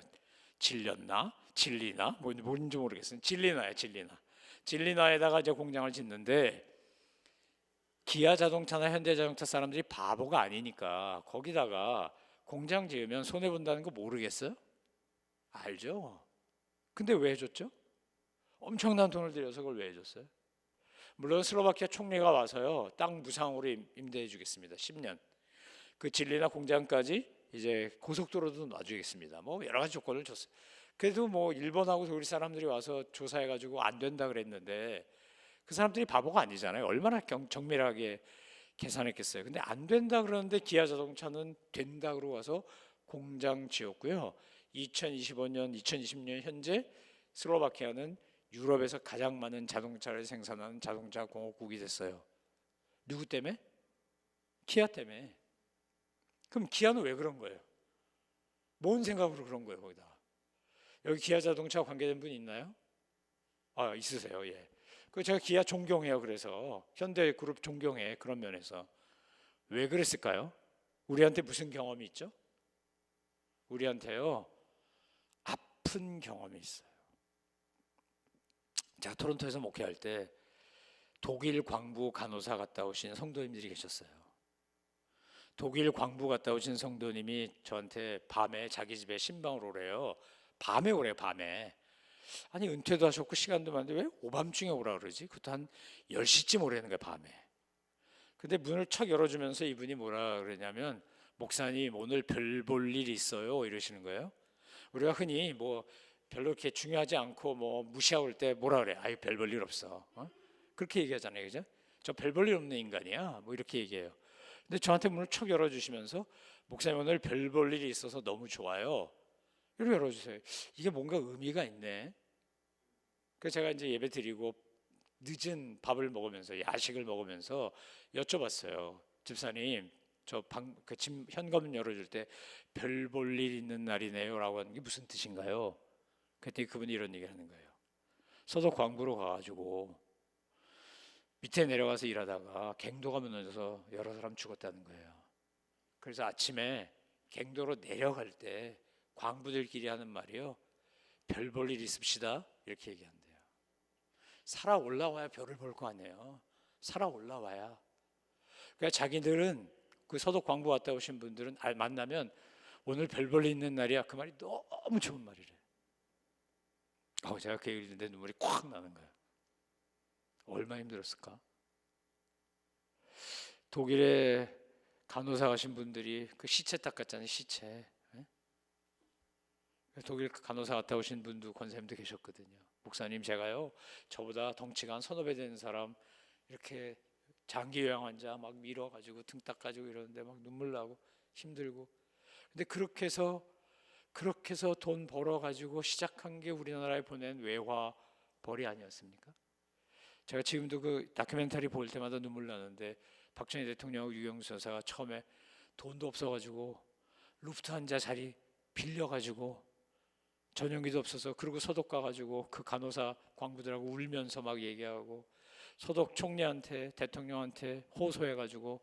Speaker 1: 질렸나? 진리나? 뭔지 모르겠어요. 진리나예요. 진리나에다가 이제 공장을 짓는데 기아 자동차나 현대 자동차 사람들이 바보가 아니니까 거기다가 공장 지으면 손해 본다는 거 모르겠어요? 알죠? 근데 왜 해줬죠? 엄청난 돈을 들여서 그걸 왜 해줬어요? 물론 슬로바키아 총리가 와서요 땅 무상으로 임대해 주겠습니다. 10년. 그 진리나 공장까지 이제 고속도로도 놔주겠습니다. 뭐 여러 가지 조건을 줬어요. 그래도 뭐 일본하고 독일 사람들이 와서 조사해가지고 안 된다 그랬는데 그 사람들이 바보가 아니잖아요. 얼마나 정밀하게 계산했겠어요. 근데 안 된다 그러는데 기아 자동차는 된다 그러고 와서 공장 지었고요. 2025년, 2020년 현재 슬로바키아는 유럽에서 가장 많은 자동차를 생산하는 자동차 공업국이 됐어요. 누구 때문에? 기아 때문에. 그럼 기아는 왜 그런 거예요? 뭔 생각으로 그런 거예요, 거기다? 여기 기아 자동차 관계된 분 있나요? 아, 있으세요. 예. 그 제가 기아 존경해요. 그래서 현대그룹 존경해. 그런 면에서 왜 그랬을까요? 우리한테 무슨 경험이 있죠? 우리한테요 아픈 경험이 있어요. 제가 토론토에서 목회할 때 독일 광부 간호사 갔다 오신 성도님들이 계셨어요. 독일 광부 갔다 오신 성도님이 저한테 밤에 자기 집에 신방을 오래요. 밤에 오래요. 밤에. 아니 은퇴도 하셨고 시간도 많은데 왜 오밤중에 오라 그러지? 그것도 한 10시쯤 오라는 거예요. 밤에. 근데 문을 척 열어주면서 이분이 뭐라 그러냐면 목사님 오늘 별 볼 일 있어요 이러시는 거예요. 우리가 흔히 뭐 별로 이렇게 중요하지 않고 뭐 무시하고 때 뭐라 그래? 아유 별 볼 일 없어. 그렇게 얘기하잖아요. 그죠? 저 별 볼 일 없는 인간이야. 뭐 이렇게 얘기해요. 근데 저한테 문을 척 열어주시면서 목사님 오늘 별 볼 일이 있어서 너무 좋아요. 이렇게 열어주세요. 이게 뭔가 의미가 있네. 그래서 제가 이제 예배 드리고 늦은 밥을 먹으면서 야식을 먹으면서 여쭤봤어요. 집사님, 집 현금 열어줄 때 별 볼 일 있는 날이네요라고 하는 게 무슨 뜻인가요? 그랬더니 그분이 이런 얘기를 하는 거예요. 서도 광부로 가가지고 밑에 내려가서 일하다가 갱도가 무너져서 여러 사람 죽었다는 거예요. 그래서 아침에 갱도로 내려갈 때 광부들끼리 하는 말이요. 별 볼 일 있읍시다 이렇게 얘기한대요. 살아 올라와야 별을 볼 거 아니에요. 살아 올라와야. 그러니까 자기들은 그 서독 광부 왔다 오신 분들은 만나면 오늘 별 볼 일 있는 날이야. 그 말이 너무 좋은 말이래. 제가 그 얘기를 듣는데 눈물이 콱 나는 거예요. 얼마나 힘들었을까? 독일에 간호사 가신 분들이 그 시체 닦았잖아요. 시체. 독일 간호사 갔다 오신 분도 권사님도 계셨거든요. 목사님 제가요 저보다 덩치가 한 서너 배 되는 사람 이렇게 장기 요양 환자 막 밀어가지고 등 닦아주고 이러는데 막 눈물 나고 힘들고 근데 그렇게 해서 돈 벌어가지고 시작한 게 우리나라에 보낸 외화 벌이 아니었습니까? 제가 지금도 그 다큐멘터리 볼 때마다 눈물 나는데 박정희 대통령하고 유경수 여사가 처음에 돈도 없어가지고 루프트한자 자리 빌려가지고 전용기도 없어서. 그리고 소독 가가지고 그 간호사 광부들하고 울면서 막 얘기하고 소독 총리한테 대통령한테 호소해가지고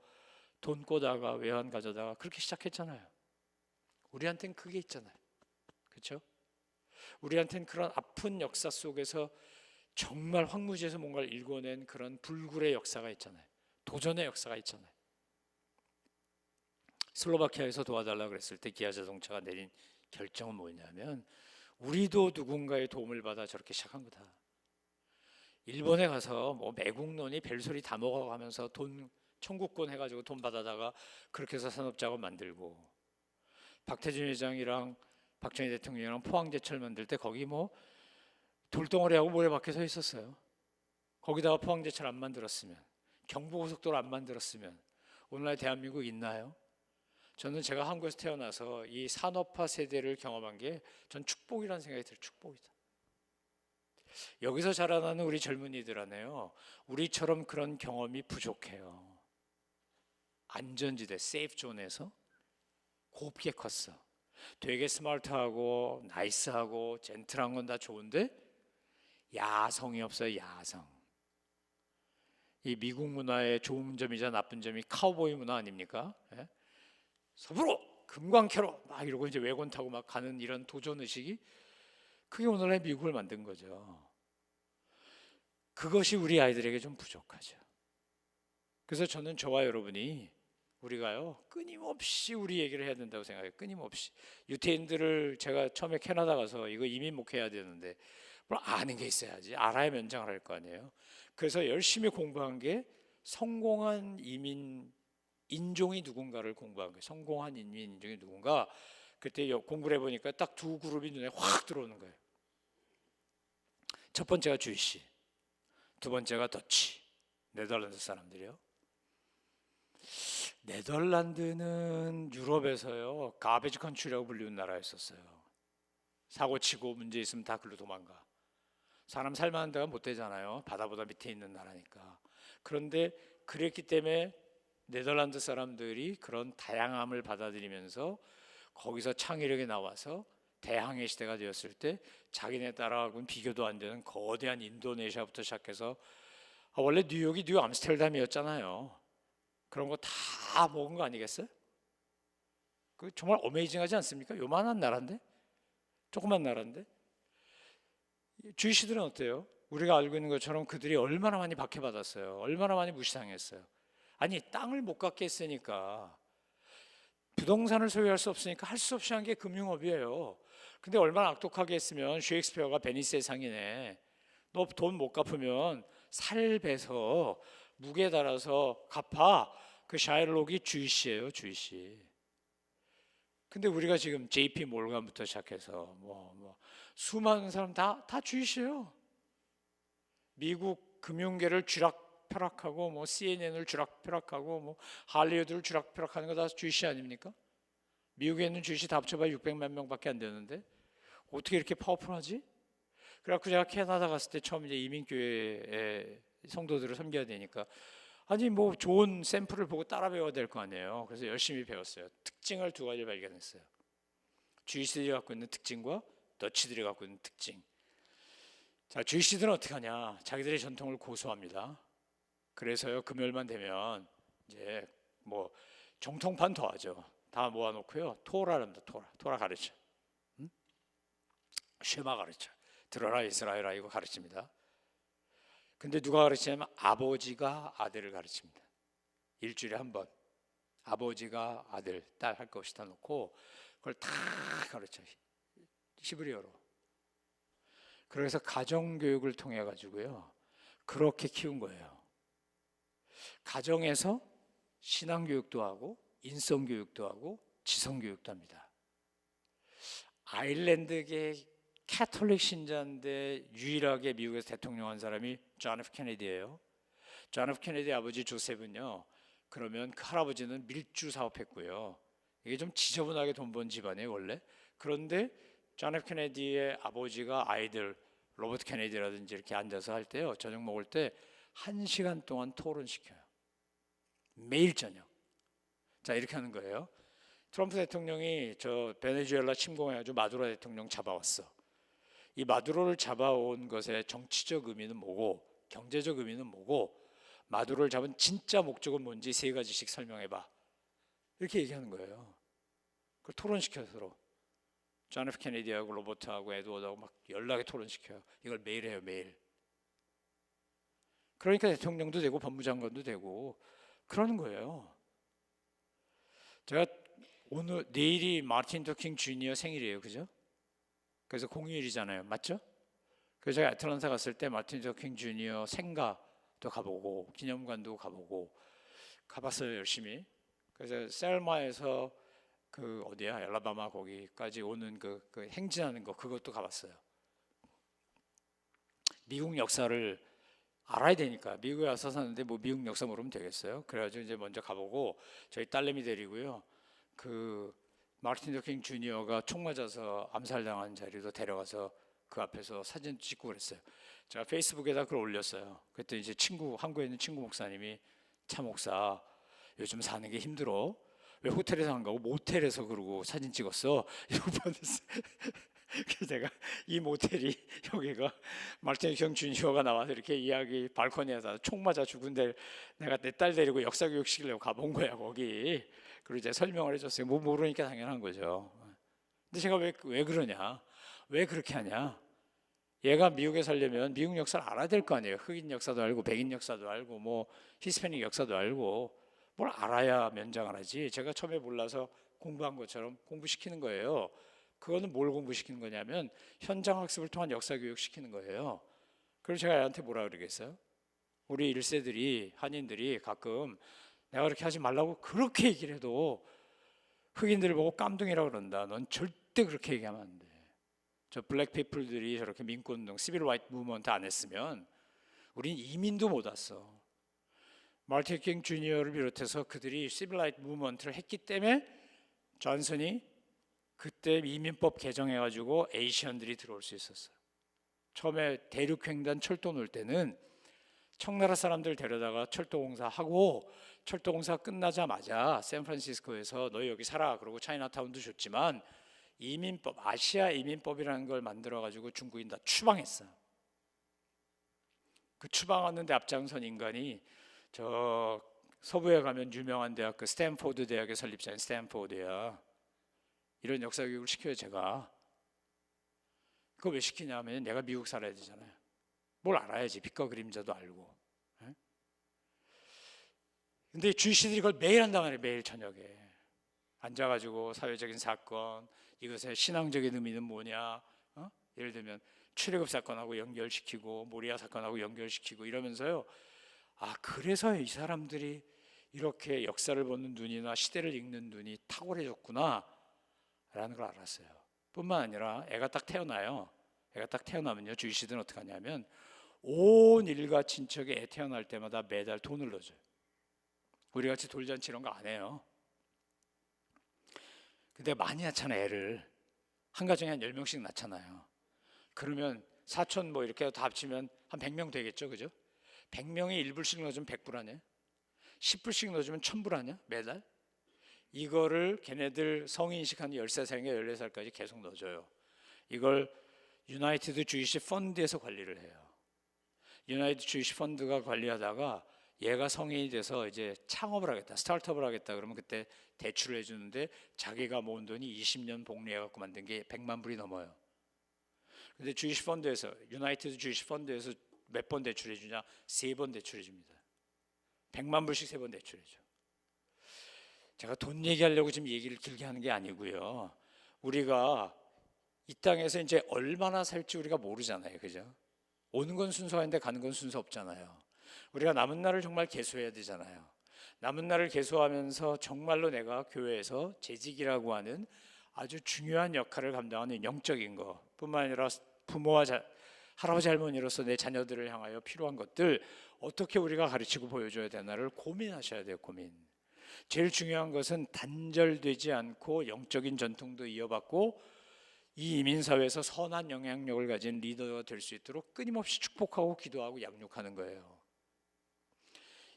Speaker 1: 돈 꼬다가 외환 가져다가 그렇게 시작했잖아요. 우리한텐 그게 있잖아요. 그렇죠? 우리한텐 그런 아픈 역사 속에서 정말 황무지에서 뭔가를 일궈낸 그런 불굴의 역사가 있잖아요. 도전의 역사가 있잖아요. 슬로바키아에서 도와달라고 그랬을 때 기아 자동차가 내린 결정은 뭐냐면 우리도 누군가의 도움을 받아 저렇게 시작한 거다. 일본에 가서 뭐 매국노니 별소리 다 먹어가면서 돈 청구권 해가지고 돈 받아다가 그렇게 해서 산업작업 만들고, 박태준 회장이랑 박정희 대통령이랑 포항제철 만들 때 거기 뭐 돌덩어리하고 모래밖에 서 있었어요. 거기다가 포항제철 안 만들었으면, 경부고속도로 안 만들었으면 오늘날 대한민국 있나요? 저는 제가 한국에서 태어나서 이 산업화 세대를 경험한 게 전 축복이라는 생각이 들어요. 축복이다. 여기서 자라나는 우리 젊은이들하네요, 우리처럼 그런 경험이 부족해요. 안전지대, 세이프존에서 곱게 컸어. 되게 스마트하고 나이스하고 젠틀한 건 다 좋은데 야성이 없어요. 야성. 이 미국 문화의 좋은 점이자 나쁜 점이 카우보이 문화 아닙니까? 예? 서부로 금광 캐러 막 이러고 이제 외곤 타고 막 가는 이런 도전 의식이, 그게 오늘날 미국을 만든 거죠. 그것이 우리 아이들에게 좀 부족하죠. 그래서 저는 저와 여러분이 우리가요 끊임없이 우리 얘기를 해야 된다고 생각해요. 끊임없이. 유태인들을 제가 처음에 캐나다 가서 이거 이민 목회해야 되는데 뭘 아는 게 있어야지, 알아야 면장을 할 거 아니에요. 그래서 열심히 공부한 게 성공한 이민 인종이 누군가를 공부한 거예요. 성공한 이민 인종이 누군가. 그때 공부를 해보니까 딱 두 그룹이 눈에 확 들어오는 거예요. 첫 번째가 주이시, 두 번째가 더치, 네덜란드 사람들이요. 네덜란드는 유럽에서요 가베지 컨트리라고 불리는 나라였었어요. 사고치고 문제 있으면 다 글로 도망가. 사람 살만한 데가 못 되잖아요. 바다보다 밑에 있는 나라니까. 그런데 그랬기 때문에 네덜란드 사람들이 그런 다양함을 받아들이면서 거기서 창의력이 나와서 대항해 시대가 되었을 때 자기네 나라하고는 비교도 안 되는 거대한 인도네시아부터 시작해서, 원래 뉴욕이 뉴 암스테르담이었잖아요. 그런 거 다 먹은 거 아니겠어요? 그 정말 어메이징하지 않습니까? 요만한 나라인데, 조그만 나라인데. 주이시들은 어때요? 우리가 알고 있는 것처럼 그들이 얼마나 많이 박해받았어요. 얼마나 많이 무시당했어요. 아니, 땅을 못 갖게 했으니까, 부동산을 소유할 수 없으니까 할 수 없이 한 게 금융업이에요. 근데 얼마나 악독하게 했으면 셰익스피어가 베니스의 상인에 너 돈 못 갚으면 살배서 무게 달아서 갚아. 그 샤일록이 주이시예요, 주이시. 근데 우리가 지금 JP 몰간부터 시작해서 뭐 수많은 사람 다 주이시예요. 미국 금융계를 쥐락펴락하고 뭐 CNN을 쥐락펴락하고 뭐 할리우드를 쥐락펴락하는 거 다 주이시 아닙니까? 미국에 있는 주이시 다 합쳐봐야 600만 명밖에 안 되는데 어떻게 이렇게 파워풀하지? 그래갖고 제가 캐나다 갔을 때 처음 이제 이민교회에 성도들을 섬겨야 되니까, 아니 뭐 좋은 샘플을 보고 따라 배워야 될 거 아니에요. 그래서 열심히 배웠어요. 특징을 두 가지 발견했어요. 주이시들이 갖고 있는 특징과 더치들이 갖고 있는 특징. 자, 주이시들은 어떻게 하냐? 자기들의 전통을 고수합니다. 그래서요 금요일만 되면 이제 뭐 정통판 더하죠. 다 모아놓고요 토라랍니다. 토라 가르쳐. 쉐마 가르쳐. 들어라 이스라엘아, 이거 가르칩니다. 근데 누가 가르치냐면 아버지가 아들을 가르칩니다. 일주일에 한 번 아버지가 아들, 딸 할 거 없이 다 놓고 그걸 다 가르쳐, 히브리어로. 그래서 가정교육을 통해 가지고요 그렇게 키운 거예요. 가정에서 신앙교육도 하고 인성교육도 하고 지성교육도 합니다. 아일랜드계 캐톨릭 신자인데 유일하게 미국에서 대통령 한 사람이 존 F 케네디예요. 존 F 케네디 아버지 조셉은요, 그러면 그 할아버지는 밀주 사업했고요. 이게 좀 지저분하게 돈 번 집안이에요 원래. 그런데 존 F 케네디의 아버지가 아이들 로버트 케네디라든지 이렇게 앉아서 할 때요, 저녁 먹을 때 1시간 동안 토론시켜요. 매일 저녁. 자, 이렇게 하는 거예요. 트럼프 대통령이 저 베네수엘라 침공해가지고 마두로 대통령 잡아왔어. 이 마두로를 잡아온 것의 정치적 의미는 뭐고 경제적 의미는 뭐고 마두로를 잡은 진짜 목적은 뭔지 세 가지씩 설명해봐. 이렇게 얘기하는 거예요. 그걸 토론시켜서 서로. 존 F 케네디하고 로버트하고 에드워드하고 막 연락에 토론시켜요. 이걸 매일 해요, 매일. 그러니까 대통령도 되고 법무장관도 되고 그러는 거예요. 제가 내일이 마틴 루터 킹 주니어 생일이에요, 그죠? 그래서 공휴일이잖아요, 맞죠? 그래서 제가 애틀랜타 갔을 때 마틴 루터 킹 주니어 생가도 가보고 기념관도 가보고 가봤어요, 열심히. 그래서 셀마에서 그 어디야, 알라바마 거기까지 오는 그 행진하는 거 그것도 가봤어요. 미국 역사를 알아야 되니까. 미국에 와서 사는데 뭐 미국 역사 모르면 되겠어요? 그래가지고 이제 먼저 가보고 저희 딸내미 데리고요. 그 마틴 루터 킹 주니어가 총 맞아서 암살당한 자리로 데려가서 그 앞에서 사진 찍고 그랬어요. 제가 페이스북에다 그걸 올렸어요. 그때 이제 한국에 있는 친구 목사님이 차 목사 요즘 사는 게 힘들어. 왜 호텔에서 안 가고 모텔에서 그러고 사진 찍었어? 이러고 보냈어요. 그래서 제가 이 모텔이 여기가 마틴 루터 킹 주니어가 나와서 이렇게 이야기 발코니에서 총 맞아 죽은데 내가 내 딸 데리고 역사 교육 시키려고 가본 거야 거기. 그리고 이제 설명을 해줬어요. 뭐 모르니까 당연한 거죠. 근데 제가 왜 그러냐? 왜 그렇게 하냐? 얘가 미국에 살려면 미국 역사를 알아야 될 거 아니에요. 흑인 역사도 알고 백인 역사도 알고 뭐 히스패닉 역사도 알고 뭘 알아야 면장을 하지. 제가 처음에 몰라서 공부한 것처럼 공부시키는 거예요. 그거는 뭘 공부시키는 거냐면 현장 학습을 통한 역사 교육 시키는 거예요. 그래서 제가 애한테 뭐라 그러겠어요? 우리 1세들이 한인들이 가끔 내가 그렇게 하지 말라고 그렇게 얘기를 해도 흑인들을 보고 깜둥이라고 그런다. 넌 절대 그렇게 얘기하면 안 돼. 저 블랙 피플들이 저렇게 민권운동, 시빌 라이트 무브먼트 안 했으면 우린 이민도 못 왔어. 마틴 킹 주니어를 비롯해서 그들이 시빌 라이트 무브먼트를 했기 때문에 존슨이 그때 이민법 개정해가지고 에이시언들이 들어올 수 있었어요. 처음에 대륙횡단 철도 놓을 때는 청나라 사람들 데려다가 철도공사하고 철도공사 끝나자마자 샌프란시스코에서 너희 여기 살아 그러고 차이나타운도 줬지만 이민법, 아시아 이민법이라는 걸 만들어가지고 중국인 다 추방했어요. 그 추방하는데 앞장선 인간이 저 서부에 가면 유명한 대학 그 스탠포드 대학의 설립자인 스탠포드야. 이런 역사 교육을 시켜요 제가. 그거 왜 시키냐면 내가 미국 살아야 되잖아요. 뭘 알아야지. 빛과 그림자도 알고. 근데 주시들이 그걸 매일 한단 말이에요. 매일 저녁에 앉아가지고 사회적인 사건, 이것의 신앙적인 의미는 뭐냐, 예를 들면 출애굽 사건하고 연결시키고 모리아 사건하고 연결시키고 이러면서요. 아, 그래서 이 사람들이 이렇게 역사를 보는 눈이나 시대를 읽는 눈이 탁월해졌구나 라는 걸 알았어요. 뿐만 아니라 애가 딱 태어나요. 애가 딱 태어나면요, 주시들은 어떻게 하냐면 온 일가 친척이 애 태어날 때마다 매달 돈을 넣어줘요. 우리같이 돌잔치 이런 거 안 해요. 근데 많이 낳잖아. 애를 한 가정에 한 10명씩 낳잖아요. 그러면 사촌 뭐 이렇게 다 합치면 한 100명 되겠죠, 그죠? 100명이 1불씩 넣어주면 100불 아니야? 10불씩 넣어주면 1000불 아니야? 매달? 이거를 걔네들 성인식 한 13살인가 14살까지 계속 넣어줘요. 이걸 유나이티드 주이시 펀드에서 관리를 해요. 유나이티드 주이시 펀드가 관리하다가 얘가 성인이 돼서 이제 창업을 하겠다, 스타트업을 하겠다 그러면 그때 대출을 해주는데 자기가 모은 돈이 20년 복리해갖고 만든 게 100만 불이 넘어요. 근데 주이시 펀드에서, 유나이티드 주이시 펀드에서 몇 번 대출해 주냐? 3번 대출해 줍니다. 100만 불씩 3번 대출해 줘. 제가 돈 얘기하려고 지금 얘기를 길게 하는 게 아니고요. 우리가 이 땅에서 이제 얼마나 살지 우리가 모르잖아요, 그죠? 오는 건 순서인데 가는 건 순서 없잖아요. 우리가 남은 날을 정말 계수해야 되잖아요. 남은 날을 계수하면서 정말로 내가 교회에서 재직이라고 하는 아주 중요한 역할을 감당하는 영적인 것 뿐만 아니라 부모와 할아버지 할머니로서 내 자녀들을 향하여 필요한 것들 어떻게 우리가 가르치고 보여줘야 되나를 고민하셔야 돼요. 고민. 제일 중요한 것은 단절되지 않고 영적인 전통도 이어받고 이 이민사회에서 선한 영향력을 가진 리더가 될 수 있도록 끊임없이 축복하고 기도하고 양육하는 거예요.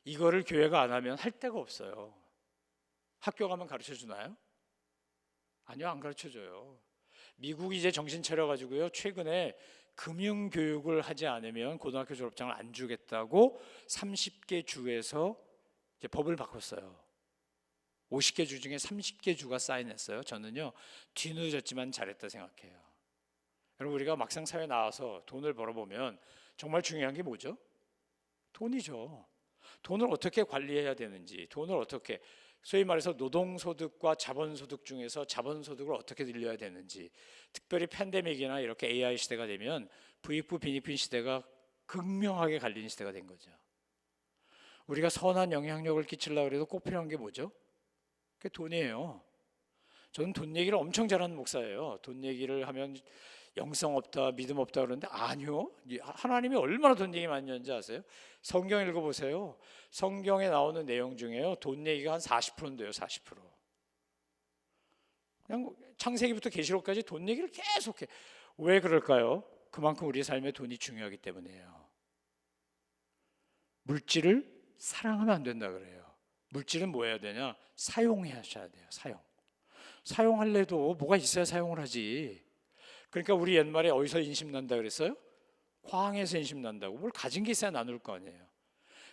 Speaker 1: 이거를 교회가 안 하면 할 데가 없어요. 학교 가면 가르쳐 주나요? 아니요, 안 가르쳐 줘요. 미국이 이제 정신 차려가지고요, 최근에 금융교육을 하지 않으면 고등학교 졸업장을 안 주겠다고 30개 주에서 이제 법을 바꿨어요. 50개 주 중에 30개 주가 사인했어요. 저는요, 뒤늦었지만 잘했다 생각해요. 여러분, 우리가 막상 사회에 나와서 돈을 벌어보면 정말 중요한 게 뭐죠? 돈이죠. 돈을 어떻게 관리해야 되는지, 돈을 어떻게, 소위 말해서 노동소득과 자본소득 중에서 자본소득을 어떻게 늘려야 되는지, 특별히 팬데믹이나 이렇게 AI 시대가 되면 부익부 빈익빈 시대가 극명하게 갈리는 시대가 된 거죠. 우리가 선한 영향력을 끼치려고 해도 꼭 필요한 게 뭐죠? 그게 돈이에요. 저는 돈 얘기를 엄청 잘하는 목사예요. 돈 얘기를 하면 영성 없다, 믿음 없다 그러는데 아니요. 하나님이 얼마나 돈 얘기 많이 하는지 아세요? 성경 읽어보세요. 성경에 나오는 내용 중에요, 돈 얘기가 한 40%인데요, 40%. 그냥 창세기부터 계시록까지 돈 얘기를 계속해. 왜 그럴까요? 그만큼 우리의 삶에 돈이 중요하기 때문이에요. 물질을 사랑하면 안 된다 그래요. 물질은 뭐 해야 되냐? 사용하셔야 돼요. 사용할래도 뭐가 있어야 사용을 하지. 그러니까 우리 옛말에 어디서 인심 난다 그랬어요? 광에서 인심 난다고. 뭘 가진 게 있어야 나눌 거 아니에요.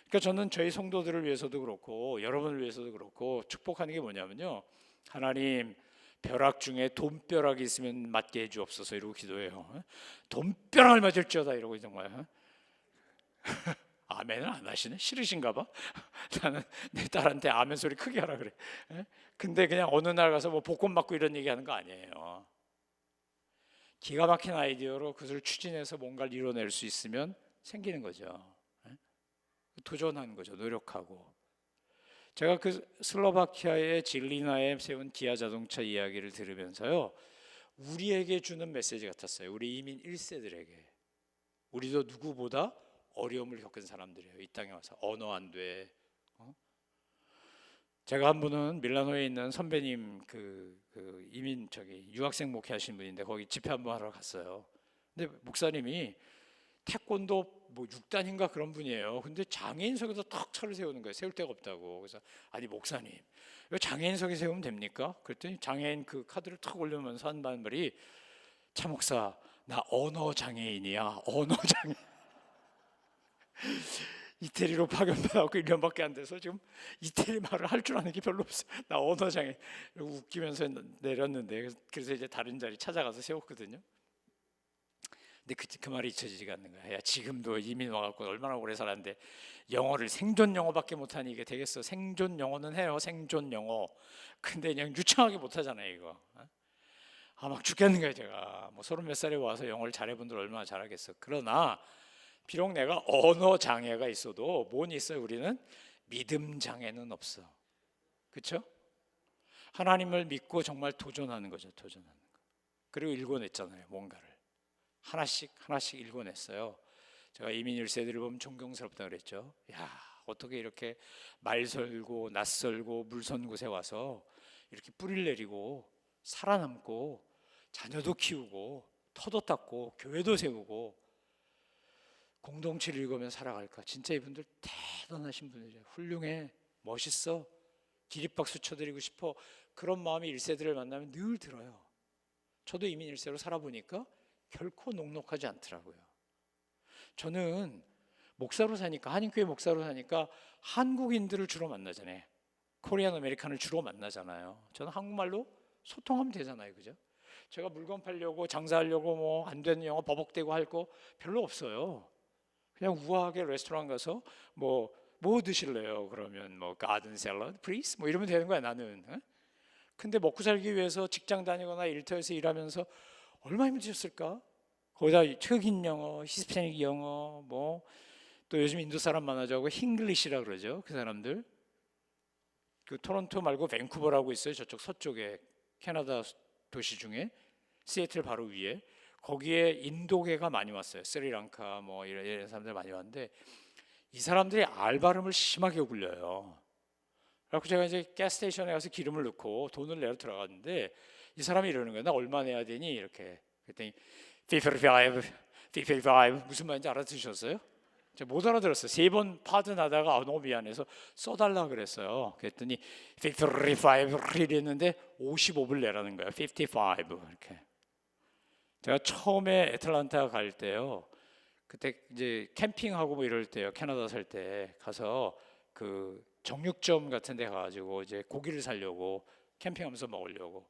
Speaker 1: 그러니까 저는 저희 성도들을 위해서도 그렇고 여러분을 위해서도 그렇고 축복하는 게 뭐냐면요, 하나님, 벼락 중에 돈벼락이 있으면 맞게 해주옵소서 이러고 기도해요. 돈벼락을 맞을지어다 이러고 정말. 아멘은 안 하시네? 싫으신가 봐. 나는 내 딸한테 아멘 소리 크게 하라 그래. 근데 그냥 어느 날 가서 뭐 복권 맞고 이런 얘기 하는 거 아니에요. 기가 막힌 아이디어로 그것을 추진해서 뭔가를 이뤄낼 수 있으면 생기는 거죠. 도전하는 거죠. 노력하고. 제가 그 슬로바키아의 질리나에 세운 기아 자동차 이야기를 들으면서요, 우리에게 주는 메시지 같았어요. 우리 이민 1세들에게. 우리도 누구보다 어려움을 겪은 사람들이에요. 이 땅에 와서 언어 안 돼. 제가 한 분은 밀라노에 있는 선배님 그 이민 유학생 목회하신 분인데 거기 집회 한번 하러 갔어요. 근데 목사님이 태권도 뭐 6단인가 그런 분이에요. 근데 장애인석에서 탁 차를 세우는 거예요. 세울 데가 없다고. 그래서 아니 목사님, 왜 장애인석에 세우면 됩니까? 그랬더니 장애인 그 카드를 탁 올리면서 한 말이, 차 목사, 나 언어 장애인이야. 언어 장애인. 이태리로 파견받아갖고 1년밖에 안 돼서 지금 이태리 말을 할 줄 아는 게 별로 없어요. 나 언어장애. 웃기면서 내렸는데, 그래서 이제 다른 자리 찾아가서 세웠거든요. 근데 그 말이 잊혀지지가 않는 거야. 야, 지금도 이민 와갖고 얼마나 오래 살았는데 영어를 생존 영어밖에 못하니 이게 되겠어? 생존 영어는 해요, 생존 영어. 근데 그냥 유창하게 못하잖아요 이거. 막 죽겠는 거예요 제가. 뭐 30몇 살에 와서 영어를 잘해본 분들 얼마나 잘하겠어. 그러나 비록 내가 언어 장애가 있어도 뭔 있어요? 우리는 믿음 장애는 없어. 그렇죠? 하나님을 믿고 정말 도전하는 거죠. 도전하는 거. 그리고 읽어냈잖아요. 뭔가를 하나씩 하나씩 읽어냈어요. 제가 이민 1세들을 보면 존경스럽다 그랬죠. 야, 어떻게 이렇게 말설고 낯설고 물선 곳에 와서 이렇게 뿌리를 내리고 살아남고 자녀도 키우고 터도 닦고 교회도 세우고 공동체를 읽으며 살아갈까. 진짜 이분들 대단하신 분들이에요. 훌륭해, 멋있어, 기립박수 쳐드리고 싶어. 그런 마음이 1세들을 만나면 늘 들어요. 저도 이민 1세로 살아보니까 결코 녹록하지 않더라고요. 저는 목사로 사니까, 한인교회 목사로 사니까 한국인들을 주로 만나잖아요. 코리안 아메리칸을 주로 만나잖아요. 저는 한국말로 소통하면 되잖아요. 그죠? 제가 물건 팔려고 장사하려고 뭐 안 되는 영어 버벅대고 할 거 별로 없어요. 그냥 우아하게 레스토랑 가서 뭐 드실래요? 그러면 뭐 가든 샐러드 플리즈 뭐 이러면 되는 거야 나는. 근데 먹고 살기 위해서 직장 다니거나 일터에서 일하면서 얼마나 힘드셨을까? 거기다 흑인 영어, 히스패닉 영어, 뭐 또 요즘 인도 사람 많아져고 힝글리시라 그러죠. 그 사람들. 그 토론토 말고 밴쿠버라고 있어요. 저쪽 서쪽에 캐나다 도시 중에 시애틀 바로 위에. 거기에 인도계가 많이 왔어요. 스리랑카 뭐 이런 사람들 많이 왔는데 이 사람들이 알 발음을 심하게 굴려요. 그래서 제가 이제 가스스테이션에 가서 기름을 넣고 돈을 내러 들어갔는데 이 사람이 이러는 거예요. 나 얼마 내야 되니? 이렇게. 그랬더니 55 무슨 말인지 알아들으셨어요? 제가 못 알아들었어요. 3번 파드나다가 너무 미안해서 써달라 그랬어요. 그랬더니 55 이랬는데 55불 내라는 거예요. 55 이렇게. 제가 처음에 애틀랜타 갈 때요. 그때 이제 캠핑하고 뭐 이럴 때요. 캐나다 살 때 가서 그 정육점 같은 데 가가지고 이제 고기를 사려고 캠핑하면서 먹으려고.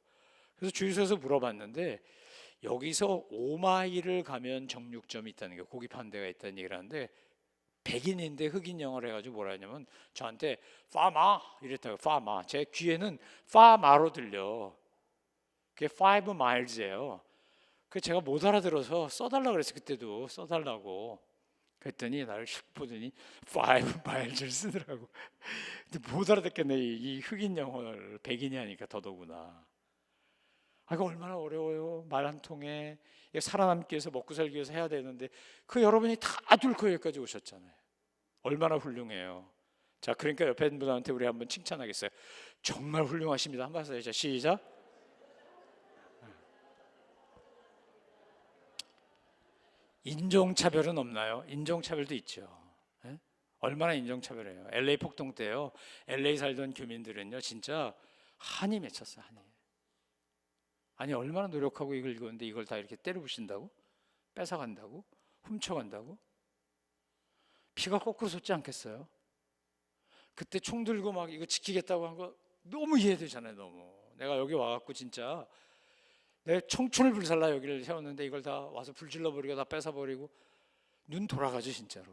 Speaker 1: 그래서 줄 서서 물어봤는데 여기서 5마일을 가면 정육점이 있다는 게 고기 파는 데가 있다는 얘기를 하는데 백인인데 흑인 영어를 해가지고 뭐라 하냐면 저한테 파마 이랬다고. 파마. 제 귀에는 파마로 들려. 그게 5 miles예요. 그 제가 못 알아들어서 써달라 그랬어요. 그때도 써달라고. 그랬더니 나를 슉 보더니 5 miles를 쓰더라고. 근데 못 알아듣겠네. 이 흑인 영어를 백인이 하니까 더더구나. 아, 이거 얼마나 어려워요. 말 한 통에 살아남기 위해서 먹고 살기 위해서 해야 되는데 그 여러분이 다 뚫고 여기까지 오셨잖아요. 얼마나 훌륭해요. 자, 그러니까 옆에 있는 분한테 우리 한번 칭찬하겠어요. 정말 훌륭하십니다. 한번 하세요. 자, 시작. 인종차별은 없나요? 인종차별도 있죠. 예? 얼마나 인종차별해요. LA 폭동 때요. LA 살던 교민들은요, 진짜 한이 맺혔어요. 한이. 아니 얼마나 노력하고 이걸 읽었는데 이걸 다 이렇게 때려부신다고? 뺏어간다고? 훔쳐간다고? 피가 거꾸로 솟지 않겠어요? 그때 총 들고 막 이거 지키겠다고 한 거 너무 이해되잖아요. 너무 내가 여기 와갖고 진짜 내 청춘을 불살라 여기를 세웠는데 이걸 다 와서 불질러버리고 다 뺏어버리고 눈 돌아가죠 진짜로.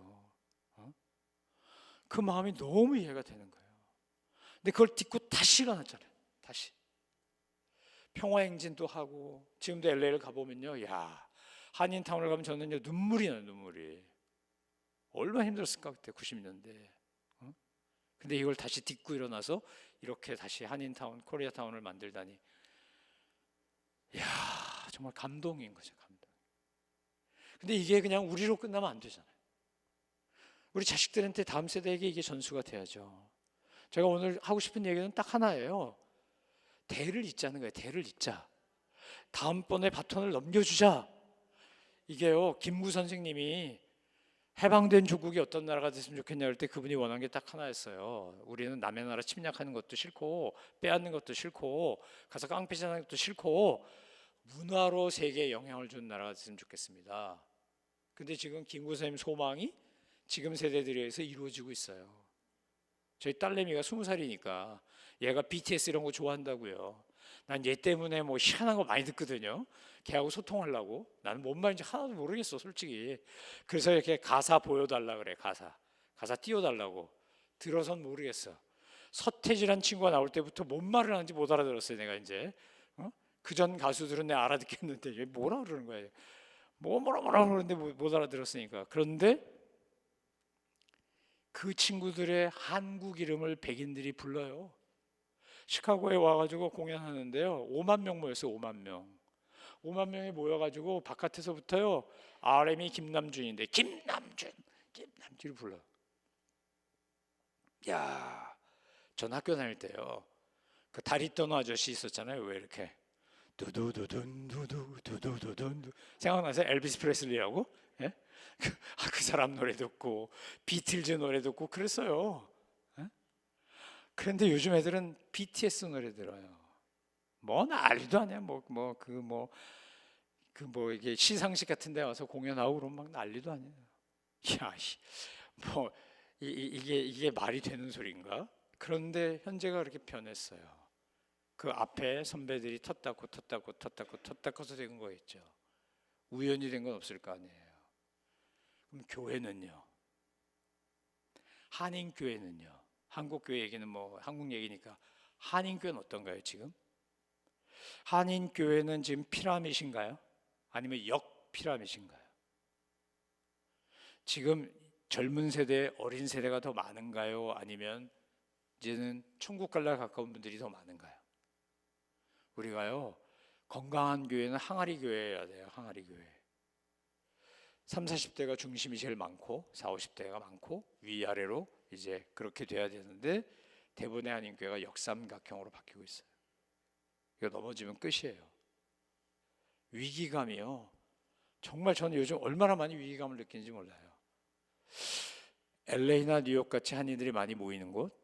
Speaker 1: 어? 그 마음이 너무 이해가 되는 거예요. 근데 그걸 딛고 다시 일어났잖아요. 다시 평화행진도 하고 지금도 LA를 가보면요, 야 한인타운을 가면 저는요 눈물이 나요. 눈물이 얼마나 힘들었을까 그때 90년대. 근데 이걸 다시 딛고 일어나서 이렇게 다시 한인타운, 코리아타운을 만들다니, 야 정말 감동인 거죠. 감동. 근데 이게 그냥 우리로 끝나면 안 되잖아요. 우리 자식들한테 다음 세대에게 이게 전수가 돼야죠. 제가 오늘 하고 싶은 얘기는 딱 하나예요. 대를 잇자는 거예요. 대를 잇자. 다음번에 바톤을 넘겨주자. 이게요, 김구 선생님이 해방된 조국이 어떤 나라가 됐으면 좋겠냐 할 때 그분이 원한 게 딱 하나였어요. 우리는 남의 나라 침략하는 것도 싫고 빼앗는 것도 싫고 가서 깡패짓하는 것도 싫고 문화로 세계에 영향을 주는 나라가 됐으면 좋겠습니다. 근데 지금 김구 선생님 소망이 지금 세대들에 의해서 이루어지고 있어요. 저희 딸내미가 20살이니까 얘가 BTS 이런 거 좋아한다고요. 난 얘 때문에 뭐 희한한 거 많이 듣거든요. 걔하고 소통하려고. 나는 뭔 말인지 하나도 모르겠어 솔직히. 그래서 이렇게 가사 보여달라 그래. 가사 띄워달라고. 들어선 모르겠어. 서태지란 친구가 나올 때부터 뭔 말을 하는지 못 알아들었어요. 내가 이제 그전 가수들은 내가 알아듣겠는데 얘 뭐라 그러는 거야. 뭐라 그러는데 못 알아들었으니까. 그런데 그 친구들의 한국 이름을 백인들이 불러요. 시카고에 와가지고 공연하는데요, 5만 명 모였어요. 5만 명. 5만 명이 모여가지고 바깥에서부터요, RM이 김남준인데 김남준을 불러. 야, 전 학교 다닐 때요, 그 다리 떠는 아저씨 있었잖아요. 왜 이렇게 두두두둔 두두두두둔 생각나세요? 엘비스 프레슬리라고? 예? 그 사람 노래 듣고 비틀즈 노래 듣고 그랬어요. 예? 그런데 요즘 애들은 BTS 노래 들어요. 뭐 난리도 아니야. 이게 시상식 같은 데 와서 공연하고 그러면 막 난리도 아니에요. 야, 뭐 이게 말이 되는 소리인가? 그런데 현재가 그렇게 변했어요. 그 앞에 선배들이 텄다고 된 거겠죠. 우연히 된 건 없을 거 아니에요. 그럼 교회는요? 한인교회는요? 한국교회 얘기는 뭐 한국 얘기니까 한인교회는 어떤가요 지금? 한인교회는 지금 피라밋인가요? 아니면 역피라밋인가요? 지금 젊은 세대, 어린 세대가 더 많은가요? 아니면 이제는 천국 갈라 가까운 분들이 더 많은가요? 우리가요, 건강한 교회는 항아리 교회여야 돼요. 항아리 교회. 3, 40대가 중심이 제일 많고 4, 50대가 많고 위아래로 이제 그렇게 돼야 되는데 대부분의 한인교회가 역삼각형으로 바뀌고 있어요. 이거 넘어지면 끝이에요. 위기감이요. 정말 저는 요즘 얼마나 많이 위기감을 느끼는지 몰라요. LA나 뉴욕 같이 한인들이 많이 모이는 곳,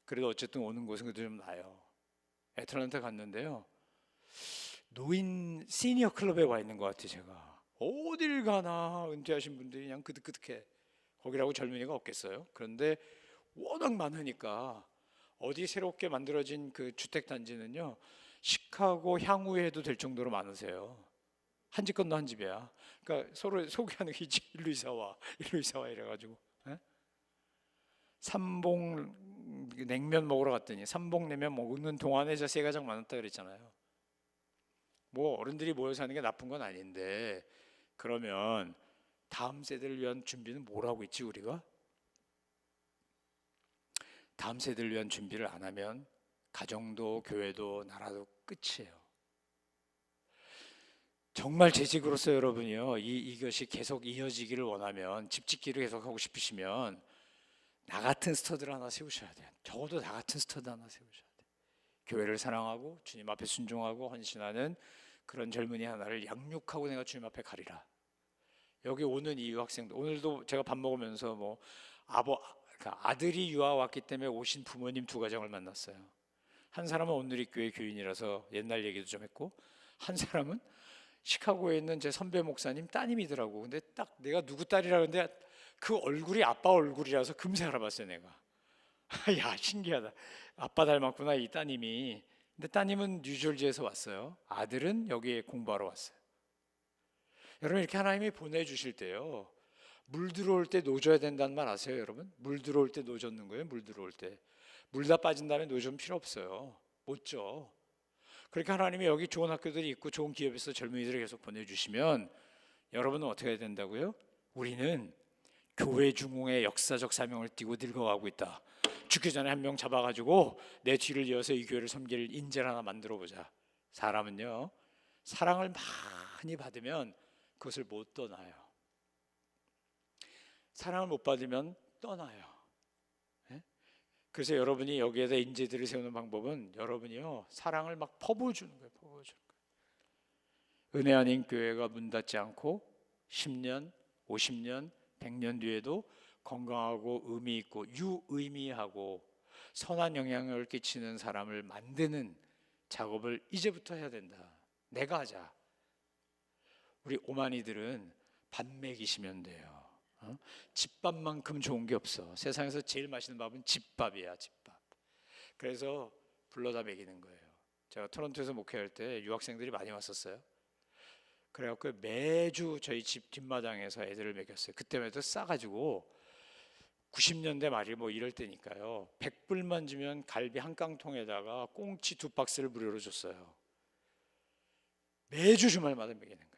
Speaker 1: 그래도 어쨌든 오는 곳은 그래도 좀 나요. 애틀랜타 갔는데요, 노인 시니어 클럽에 와 있는 것 같아. 제가 어딜 가나 은퇴하신 분들이 그냥 그득그득해. 거기라고 젊은이가 없겠어요? 그런데 워낙 많으니까 어디 새롭게 만들어진 그 주택 단지는요, 시카고 향후에도 될 정도로 많으세요. 한 집 건너 한 집이야. 그러니까 서로 소개하는 게 일로 이사 와, 일로 이사 와 이래가지고. 예? 삼봉 냉면 먹으러 갔더니 삼봉 냉면 먹는 동안에 저 세 가장 많았다 그랬잖아요. 뭐 어른들이 모여 사는 게 나쁜 건 아닌데, 그러면 다음 세대를 위한 준비는 뭘 하고 있지 우리가? 다음 세대를 위한 준비를 안 하면 가정도 교회도 나라도 끝이에요. 정말 재직으로서 여러분이요, 이것이 계속 이어지기를 원하면, 집 짓기를 계속 하고 싶으시면 나 같은 스터드를 하나 세우셔야 돼요. 적어도 나 같은 스터드 하나 세우셔야 돼요. 교회를 사랑하고 주님 앞에 순종하고 헌신하는 그런 젊은이 하나를 양육하고 내가 주님 앞에 가리라. 여기 오는 이 유학생들, 오늘도 제가 밥 먹으면서 뭐 그러니까 아들이 유학 왔기 때문에 오신 부모님 두 가정을 만났어요. 한 사람은 온누리교회 교인이라서 옛날 얘기도 좀 했고, 한 사람은 시카고에 있는 제 선배 목사님 따님이더라고. 근데 딱 내가 누구 딸이라 그러는데 그 얼굴이 아빠 얼굴이라서 금세 알아봤어요 내가. 야, 신기하다. 아빠 닮았구나 이 따님이. 근데 따님은 뉴저지에서 왔어요. 아들은 여기에 공부하러 왔어요. 여러분, 이렇게 하나님이 보내주실 때요, 물 들어올 때 노져야 된다는 말 아세요 여러분? 물 들어올 때 노젓는 거예요. 물 들어올 때. 물 다 빠진 다음에 노젓으면 필요 없어요. 못 줘. 그렇게 하나님이 여기 좋은 학교들이 있고 좋은 기업에서 젊은이들을 계속 보내주시면 여러분은 어떻게 해야 된다고요? 우리는 교회 중흥의 역사적 사명을 띠고 늙어가고 있다. 죽기 전에 한 명 잡아가지고 내 뒤를 이어서 이 교회를 섬길 인재를 하나 만들어 보자. 사람은요, 사랑을 많이 받으면 그것을 못 떠나요. 사랑을 못 받으면 떠나요. 예? 그래서 여러분이 여기에다 인재들을 세우는 방법은 여러분이요, 사랑을 막 퍼부어주는 거예요. 퍼부어주는 거예요. 은혜 아닌 교회가 문 닫지 않고 10년, 50년, 100년 뒤에도 건강하고 의미 있고 유의미하고 선한 영향을 끼치는 사람을 만드는 작업을 이제부터 해야 된다. 내가 하자. 우리 오만이들은 밥 먹이시면 돼요. 집밥만큼 좋은 게 없어. 세상에서 제일 맛있는 밥은 집밥이야, 집밥. 그래서 불러다 먹이는 거예요. 제가 토론토에서 목회할 때 유학생들이 많이 왔었어요. 그래갖고 매주 저희 집 뒷마당에서 애들을 먹였어요. 그때만 해도 싸가지고 90년대 말이 뭐 이럴 때니까요, 100불만 주면 갈비 한 깡통에다가 꽁치 2박스를 무료로 줬어요. 매주 주말마다 먹이는 거예요.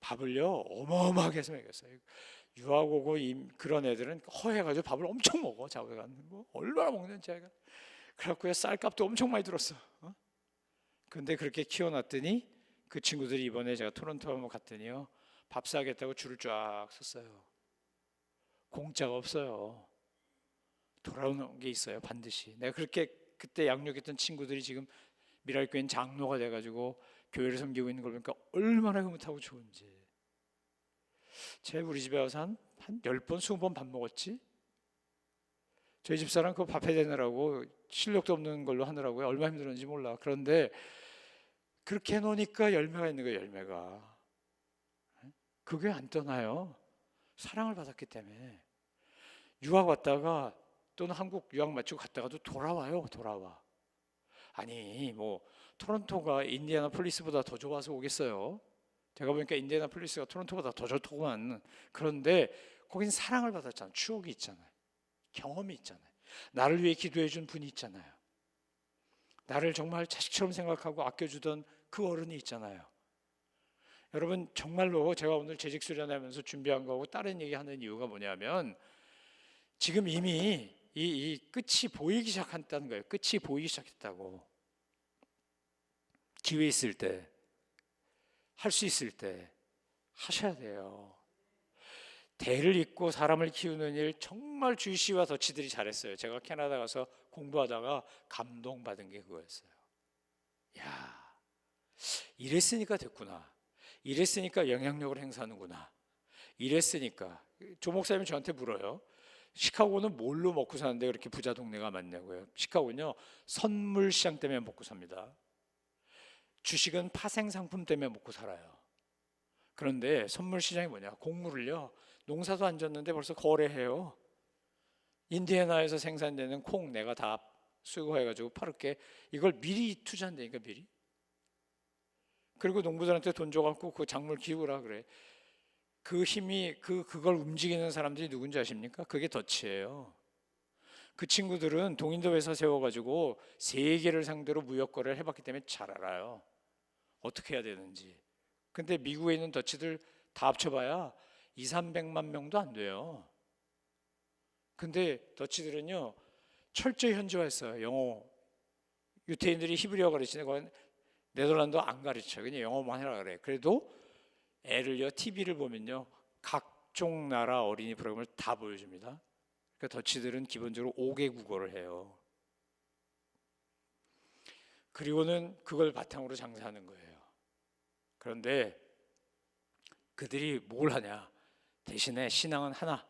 Speaker 1: 밥을요 어마어마하게 해서 먹였어요. 유학 오고 그런 애들은 허해가지고 밥을 엄청 먹어. 자기가 뭐 얼마나 먹는지 아이가. 그래갖고요 쌀값도 엄청 많이 들었어. 근데 그렇게 키워놨더니 그 친구들이 이번에 제가 토론토 한번 갔더니요, 밥 사겠다고 줄을 쫙 섰어요. 공짜가 없어요. 돌아오는 게 있어요 반드시. 내가 그렇게 그때 양육했던 친구들이 지금 미랄교인 장로가 돼가지고 교회를 섬기고 있는 걸 보니까 얼마나 흐뭇하고 좋은지. 우리 집에 와서 한 10번 20번 밥 먹었지. 저희 집사람 그거 밥 해대느라고 실력도 없는 걸로 하느라고요 얼마나 힘들었는지 몰라. 그런데 그렇게 해놓으니까 열매가 있는 거예요. 열매가. 그게 안 떠나요. 사랑을 받았기 때문에. 유학 왔다가 또는 한국 유학 마치고 갔다가도 돌아와요. 돌아와. 아니 뭐 토론토가 인디애나폴리스보다 더 좋아서 오겠어요? 제가 보니까 인디애나폴리스가 토론토보다 더 좋더구만. 그런데 거긴 사랑을 받았잖아요. 추억이 있잖아요. 경험이 있잖아요. 나를 위해 기도해 준 분이 있잖아요. 나를 정말 자식처럼 생각하고 아껴주던 그 어른이 있잖아요. 여러분 정말로 제가 오늘 재직 수련하면서 준비한 거하고 다른 얘기하는 이유가 뭐냐면, 지금 이미 이 끝이 보이기 시작한다는 거예요. 끝이 보이기 시작했다고. 기회 있을 때, 할 수 있을 때 하셔야 돼요. 대를 잇고 사람을 키우는 일 정말 주희 씨와 덕치들이 잘했어요. 제가 캐나다 가서 공부하다가 감동받은 게 그거였어요. 야, 이랬으니까 됐구나. 이랬으니까 영향력을 행사하는구나. 이랬으니까. 조 목사님이 저한테 물어요. 시카고는 뭘로 먹고 사는데 그렇게 부자 동네가 많냐고요. 시카고는요 선물 시장 때문에 먹고 삽니다. 주식은 파생 상품 때문에 먹고 살아요. 그런데 선물 시장이 뭐냐? 곡물을요, 농사도 안 졌는데 벌써 거래해요. 인디애나에서 생산되는 콩 내가 다 수거해가지고 팔을게. 이걸 미리 투자한다니까, 미리. 그리고 농부들한테 돈 줘갖고 그 작물 키우라 그래. 그 힘이 그걸 움직이는 사람들이 누군지 아십니까? 그게 더치예요. 그 친구들은 동인도 회사 세워가지고 세계를 상대로 무역 거래를 해봤기 때문에 잘 알아요. 어떻게 해야 되는지. 근데 미국에 있는 더치들 다 합쳐봐야 2, 300만 명도 안 돼요. 근데 더치들은요, 철저히 현지화했어요. 영어. 유태인들이 히브리어 가르치는데 그건 네덜란드 안 가르쳐. 그냥 영어만 해라 그래. 그래도 애를요, TV를 보면요, 각종 나라 어린이 프로그램을 다 보여줍니다. 그러니까 더치들은 기본적으로 5개 국어를 해요. 그리고는 그걸 바탕으로 장사하는 거예요. 그런데 그들이 뭘 하냐? 대신에 신앙은 하나,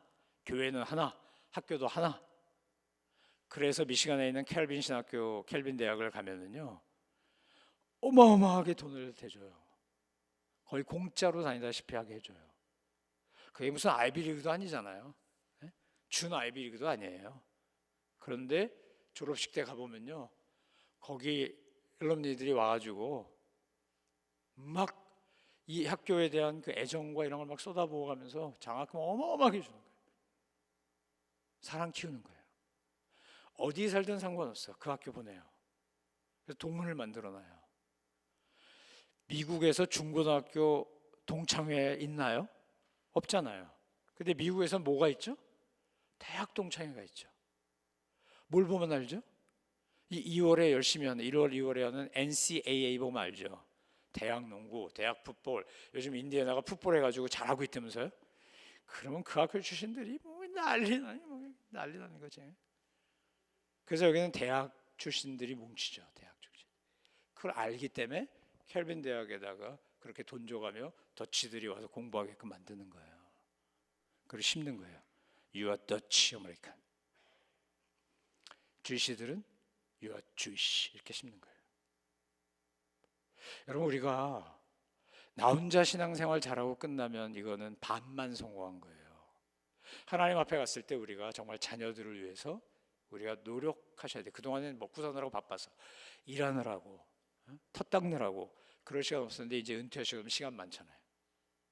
Speaker 1: 교회는 하나, 학교도 하나. 그래서 미시간에 있는 켈빈 신학교, 켈빈 대학을 가면은요, 어마어마하게 돈을 대줘요. 거의 공짜로 다니다시피 하게 해줘요. 그게 무슨 아이비리그도 아니잖아요. 준 아이비리그도 아니에요. 그런데 졸업식 때 가보면요, 거기 일럼니들이 와가지고 막 이 학교에 대한 그 애정과 이런 걸 막 쏟아부어 가면서 장학금 어마어마하게 주는 거예요. 사람 키우는 거예요. 어디 살든 상관없어. 그 학교 보내요. 그래서 동문을 만들어놔요. 미국에서 중고등학교 동창회 있나요? 없잖아요. 근데 미국에서 뭐가 있죠? 대학 동창회가 있죠. 뭘 보면 알죠? 이 2월에 열심히 하는, 1월, 2월에 하는 NCAA 보면 알죠? 대학 농구, 대학 풋볼. 요즘 인디애나가 풋볼 해가지고 잘하고 있다면서요? 그러면 그 학교 출신들이 뭐 난리 나는 거지. 그래서 여기는 대학 출신들이 뭉치죠. 대학 출신. 그걸 알기 때문에 켈빈 대학에다가 그렇게 돈 줘가며 더치들이 와서 공부하게끔 만드는 거예요. 그리고 심는 거예요. You are Dutch American. 주이시들은 You are Jewish 이렇게 심는 거예요. 여러분, 우리가 나 혼자 신앙생활 잘하고 끝나면 이거는 반만 성공한 거예요. 하나님 앞에 갔을 때 우리가 정말 자녀들을 위해서 우리가 노력하셔야 돼요. 그동안에는 먹고 사느라고 바빠서 일하느라고 터 닦느라고 그럴 시간 없었는데 이제 은퇴하시고 시간 많잖아요.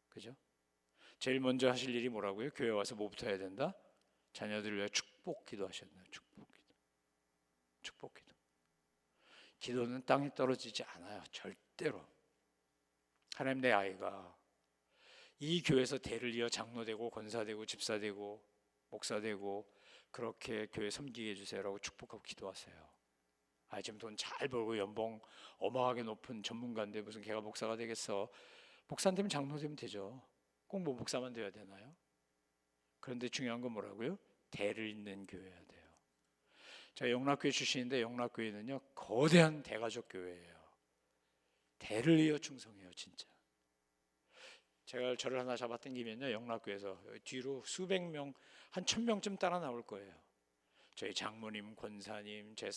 Speaker 1: 그죠? 제일 먼저 하실 일이 뭐라고요? 교회 와서 뭐부터 해야 된다? 자녀들을 위해 축복 기도 하셔야 돼요. 축복 기도. 축복 기도. 기도는 땅에 떨어지지 않아요. 절대로. 하나님, 내 아이가 이 교회에서 대를 이어 장로되고 권사되고 집사되고 목사되고 그렇게 교회 섬기게 해주세요라고 축복하고 기도하세요. 아, 지금 돈 잘 벌고 연봉 어마하게 높은 전문가인데 무슨 걔가 목사가 되겠어? 목사 되면 장로 되면 되죠. 꼭 뭐 목사만 되어야 되나요? 그런데 중요한 건 뭐라고요? 대를 잇는 교회여야 돼요. 제가 영락교회 출신인데 영락교회는요, 거대한 대가족 교회예요. 대를 이어 충성해요, 진짜. 제가 절을 하나 잡아 당기면요, 영락교회에서 뒤로 수백 명, 한 1000명쯤 따라 나올 거예요. 저희 장모님, 권사님, 제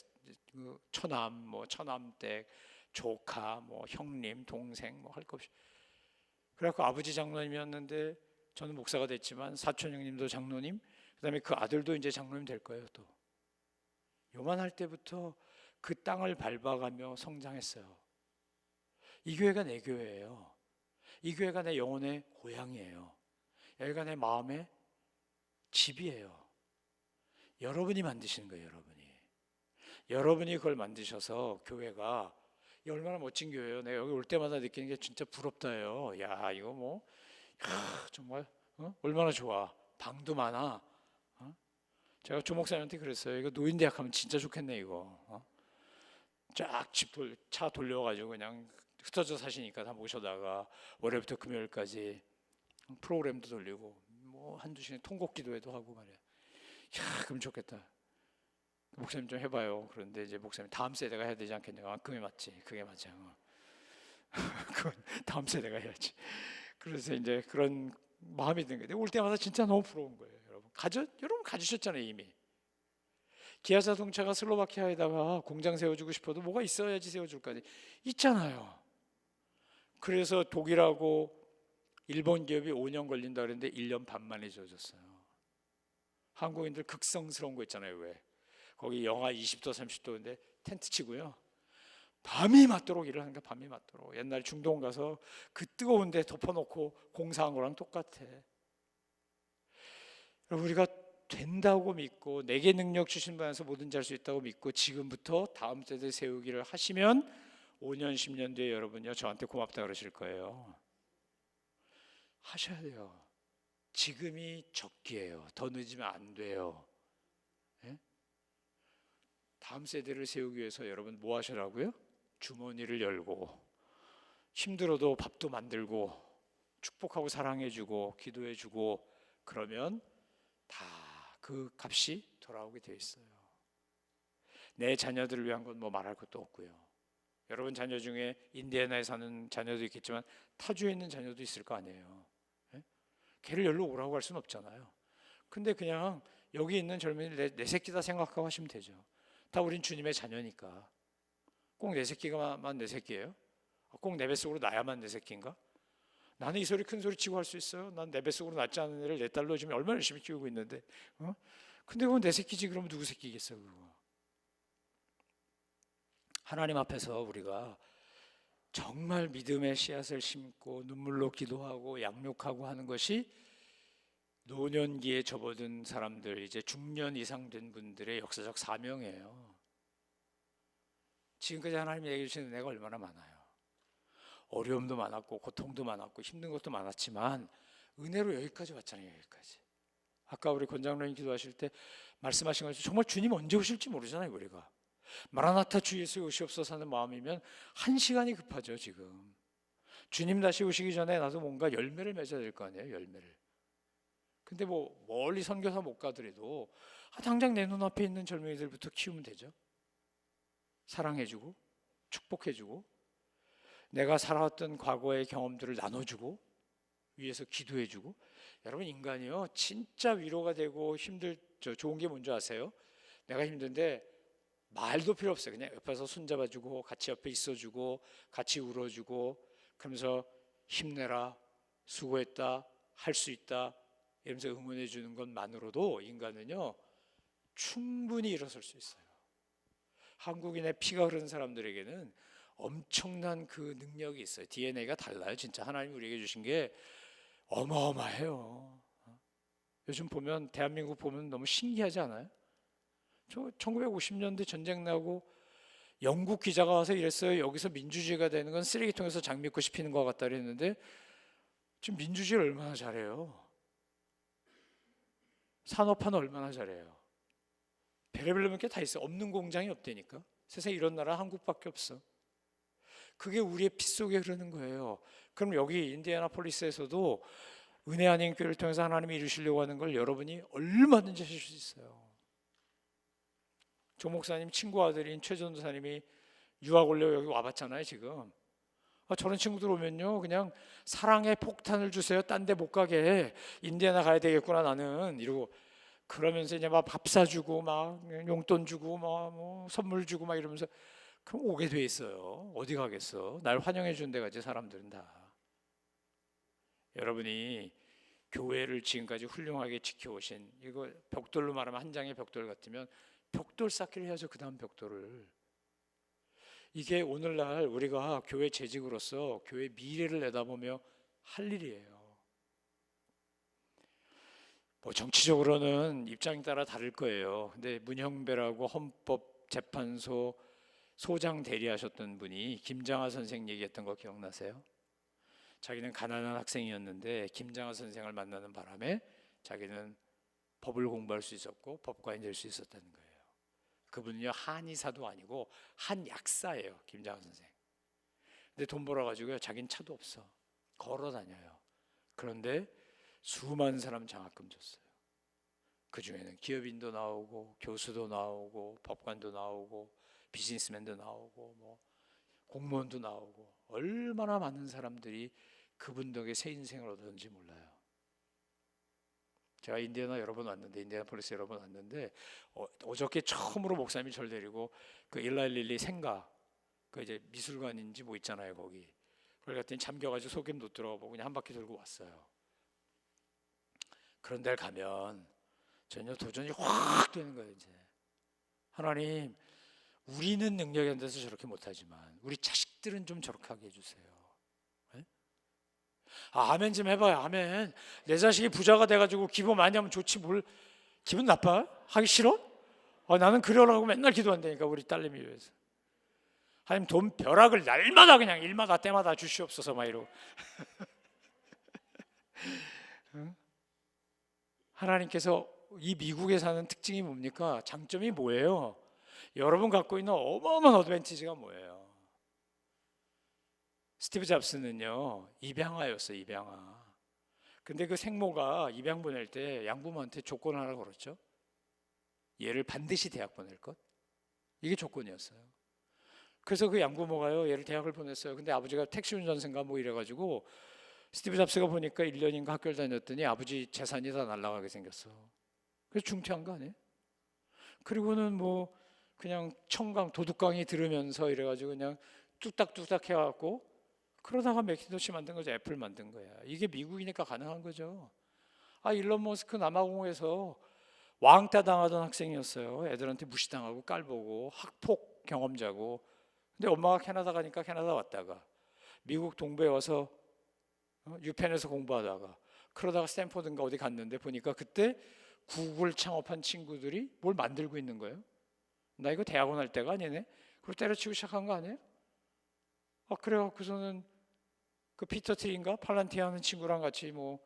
Speaker 1: 처남, 뭐 처남댁, 조카, 뭐 형님, 동생, 뭐 할 것 없이. 그래갖고 아버지 장로님이었는데 저는 목사가 됐지만 사촌 형님도 장로님, 그다음에 그 아들도 이제 장로님 될 거예요. 또 요만할 때부터 그 땅을 밟아가며 성장했어요. 이 교회가 내 교회예요. 이 교회가 내 영혼의 고향이에요. 여기가 내 마음의 집이에요. 여러분이 만드시는 거예요. 여러분이 그걸 만드셔서 교회가 얼마나 멋진 교회예요. 내가 여기 올 때마다 느끼는 게 진짜 부럽다요. 야, 이거 뭐 정말 얼마나 좋아. 방도 많아. 제가 조 목사님한테 그랬어요. 이거 노인대학 하면 진짜 좋겠네 이거. 쫙 집 차 돌려가지고 그냥 흩어져 사시니까 다 모셔다가 월요일부터 금요일까지 프로그램도 돌리고 뭐 한두 시간 통곡 기도회도 하고 말이야. 야, 그럼 좋겠다. 목사님 좀 해봐요. 그런데 이제 목사님 다음 세대가 해야 되지 않겠냐? 그게 맞지. 그게 맞아. 그건 다음 세대가 해야지. 그래서 이제 그런 마음이 드는 거예요. 올 때마다 진짜 너무 부러운 거예요. 여러분 가지셨잖아요 이미. 기아 자동차가 슬로바키아에다가 공장 세워주고 싶어도 뭐가 있어야지 세워줄 거 아니에요. 있잖아요. 그래서 독일하고 일본 기업이 5년 걸린다 그랬는데 1년 반 만에 지어졌어요. 한국인들 극성스러운 거 있잖아요. 왜? 거기 영하 20도 30도인데 텐트 치고요. 밤이 맞도록 일을 하니까 밤이 맞도록. 옛날 중동 가서 그 뜨거운 데 덮어놓고 공사한 거랑 똑같아. 우리가 된다고 믿고 내게 능력 주신 분에서 뭐든지 할 수 있다고 믿고 지금부터 다음 세대 세우기를 하시면 5년 10년 뒤에 여러분요 저한테 고맙다 그러실 거예요. 하셔야 돼요. 지금이 적기예요. 더 늦으면 안 돼요. 예? 다음 세대를 세우기 위해서 여러분 뭐 하시라고요? 주머니를 열고 힘들어도 밥도 만들고 축복하고 사랑해주고 기도해주고 그러면 다 그 값이 돌아오게 돼 있어요. 내 자녀들을 위한 건 뭐 말할 것도 없고요. 여러분 자녀 중에 인디애나에 사는 자녀도 있겠지만 타주에 있는 자녀도 있을 거 아니에요. 예? 걔를 여기로 오라고 할 수는 없잖아요. 근데 그냥 여기 있는 젊은이들 내 새끼다 생각하고 하시면 되죠. 다 우린 주님의 자녀니까. 꼭 내 새끼가만 내 새끼예요? 꼭 내 뱃속으로 나야만 내 새끼인가? 나는 이 소리 큰 소리 치고 할 수 있어요. 난 내 뱃속으로 낳지 않은 애를 내 딸로 지금 얼마나 열심히 키우고 있는데, 근데 그건 내 새끼지. 그러면 누구 새끼겠어 그거? 하나님 앞에서 우리가 정말 믿음의 씨앗을 심고 눈물로 기도하고 양육하고 하는 것이 노년기에 접어든 사람들, 이제 중년 이상 된 분들의 역사적 사명이에요. 지금까지 하나님이 얘기해 주신 은혜가 얼마나 많아요. 어려움도 많았고 고통도 많았고 힘든 것도 많았지만 은혜로 여기까지 왔잖아요. 여기까지. 아까 우리 권장로님 기도하실 때 말씀하신 것처럼 정말 주님 언제 오실지 모르잖아요. 우리가 마라나타 주 예수 오시옵소서 하는 마음이면 한 시간이 급하죠. 지금 주님 다시 오시기 전에 나도 뭔가 열매를 맺어야 될 거 아니에요. 열매를. 근데 뭐 멀리 선교사 못 가더라도 당장 내 눈앞에 있는 젊은이들부터 키우면 되죠. 사랑해주고 축복해주고 내가 살아왔던 과거의 경험들을 나눠주고 위에서 기도해주고. 여러분 인간이요 진짜 위로가 되고 좋은 게 뭔지 아세요? 내가 힘든데 말도 필요 없어요. 그냥 옆에서 손잡아주고 같이 옆에 있어주고 같이 울어주고 그러면서 힘내라, 수고했다, 할 수 있다 이러면서 응원해 주는 것만으로도 인간은요 충분히 일어설 수 있어요. 한국인의 피가 흐르는 사람들에게는 엄청난 그 능력이 있어요. DNA가 달라요. 진짜 하나님이 우리에게 주신 게 어마어마해요. 요즘 보면 대한민국 보면 너무 신기하지 않아요? 1950년대 전쟁 나고 영국 기자가 와서 이랬어요. 여기서 민주주의가 되는 건 쓰레기통에서 장미꽃이 피는 것 같다 그랬는데 지금 민주주의를 얼마나 잘해요. 산업화는 얼마나 잘해요. 별의별 게 다 있어. 없는 공장이 없다니까. 세상에 이런 나라 한국밖에 없어. 그게 우리의 피 속에 흐르는 거예요. 그럼 여기 인디애나폴리스에서도 은혜 아닌 교회를 통해서 하나님이 이루시려고 하는 걸 여러분이 얼마든지 하실 수 있어요. 조 목사님 친구 아들인 최 전도사님이 유학 오려고 여기 와봤잖아요. 지금 저런 친구들 오면요 그냥 사랑의 폭탄을 주세요. 딴 데 못 가게. 인디애나 가야 되겠구나 나는 이러고 그러면서 이제 막 밥 사주고 막 용돈 주고 뭐 선물 주고 막 이러면서 그럼 오게 돼 있어요. 어디 가겠어? 날 환영해 준 데 가지 사람들은 다. 여러분이 교회를 지금까지 훌륭하게 지켜오신 이거 벽돌로 말하면 한 장의 벽돌 같으면 벽돌 쌓기를 해야죠. 그 다음 벽돌을. 이게 오늘날 우리가 교회 재직으로서 교회 미래를 내다보며 할 일이에요. 뭐 정치적으로는 입장에 따라 다를 거예요. 근데 문형배라고 헌법재판소 소장 대리하셨던 분이 김장하 선생 얘기했던 거 기억나세요? 자기는 가난한 학생이었는데 김장하 선생을 만나는 바람에 자기는 법을 공부할 수 있었고 법관이 될 수 있었다는 거예요. 그분은요 한의사도 아니고 한약사예요. 김장하 선생. 근데 돈 벌어가지고요 자기는 차도 없어. 걸어 다녀요. 그런데 수많은 사람 장학금 줬어요. 그 중에는 기업인도 나오고 교수도 나오고 법관도 나오고 비즈니스맨도 나오고 뭐 공무원도 나오고 얼마나 많은 사람들이 그분 덕에 새 인생을 얻었는지 몰라요. 제가 인디애나 여러 번 왔는데 인디애나폴리스 여러 번 왔는데 어저께 처음으로 목사님이 절 데리고 그 일라일릴리 생가 그 이제 미술관인지 뭐 있잖아요 거기 그걸 갔더니 잠겨가지고 속임도 들어가고 그냥 한 바퀴 돌고 왔어요. 그런 데를 가면 전혀 도전이 확 되는 거예요. 이제 하나님, 우리는 능력이 안 돼서 저렇게 못하지만 우리 자식들은 좀 저렇게 하게 해주세요. 네? 아멘 좀 해봐요. 아멘. 내 자식이 부자가 돼가지고 기도 많이 하면 좋지 뭘 기분 나빠? 하기 싫어? 나는 그러라고 맨날 기도한다니까 우리 딸내미 위해서. 하나님 돈 벼락을 날마다 그냥 일마다 때마다 주시옵소서 막 이러고. 하나님께서 이 미국에 사는 특징이 뭡니까? 장점이 뭐예요? 여러분 갖고 있는 어마어마한 어드밴티지가 뭐예요? 스티브 잡스는요 입양아였어요. 입양아. 근데 그 생모가 입양 보낼 때 양부모한테 조건 하나 걸었죠. 얘를 반드시 대학 보낼 것. 이게 조건이었어요. 그래서 그 양부모가요 얘를 대학을 보냈어요. 근데 아버지가 택시 운전생가 뭐 이래가지고 스티브 잡스가 보니까 1년인가 학교를 다녔더니 아버지 재산이 다 날아가게 생겼어. 그래서 중퇴한 거 아니에요? 그리고는 뭐 그냥 청강 도둑강의 들으면서 이래가지고 그냥 뚝딱뚝딱 해갖고 그러다가 맥킨토시 만든 거죠. 애플 만든 거야. 이게 미국이니까 가능한 거죠. 일론 머스크 남아공에서 왕따 당하던 학생이었어요. 애들한테 무시당하고 깔보고 학폭 경험자고. 근데 엄마가 캐나다 가니까 캐나다 왔다가 미국 동부에 와서 유펜에서 공부하다가 그러다가 스탠포드인가 어디 갔는데 보니까 그때 구글 창업한 친구들이 뭘 만들고 있는 거예요. 나 이거 대학원 할 때가 아니네. 그걸 때려치고 시작한 거 아니에요? 그래갖고서는 그 피터 트리인가 팔란티아 하는 친구랑 같이 뭐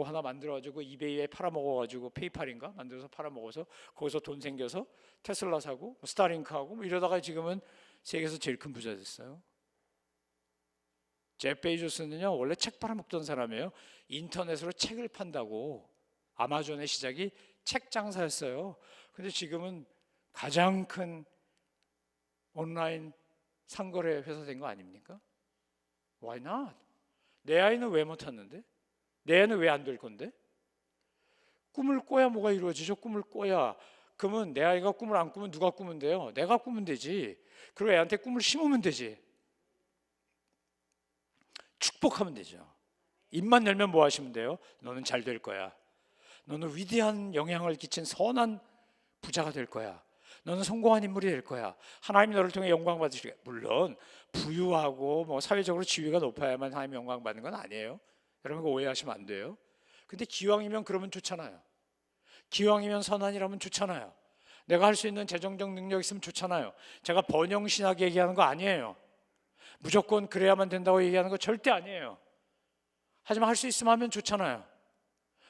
Speaker 1: 하나 만들어가지고 이베이에 팔아먹어가지고 페이팔인가 만들어서 팔아먹어서 거기서 돈 생겨서 테슬라 사고 스타링크하고 뭐 이러다가 지금은 세계에서 제일 큰 부자 됐어요. 제프 베이조스는요 원래 책 팔아먹던 사람이에요. 인터넷으로 책을 판다고 아마존의 시작이 책 장사였어요. 근데 지금은 가장 큰 온라인 상거래 회사 된 거 아닙니까? Why not? 내 아이는 왜 못하는데? 내 애는 왜 안 될 건데? 꿈을 꿔야 뭐가 이루어지죠? 꿈을 꿔야. 그러면 내 아이가 꿈을 안 꾸면 누가 꾸면 돼요? 내가 꾸면 되지. 그리고 애한테 꿈을 심으면 되지. 축복하면 되죠. 입만 열면 뭐 하시면 돼요? 너는 잘 될 거야. 너는 위대한 영향을 끼친 선한 부자가 될 거야. 너는 성공한 인물이 될 거야. 하나님이 너를 통해 영광 받으실 거야. 물론 부유하고 뭐 사회적으로 지위가 높아야만 하나님 영광 받는 건 아니에요. 여러분 그거 오해하시면 안 돼요. 근데 기왕이면 그러면 좋잖아요. 기왕이면 선한이라면 좋잖아요. 내가 할 수 있는 재정적 능력이 있으면 좋잖아요. 제가 번영신학 얘기하는 거 아니에요. 무조건 그래야만 된다고 얘기하는 거 절대 아니에요. 하지만 할 수 있으면 하면 좋잖아요.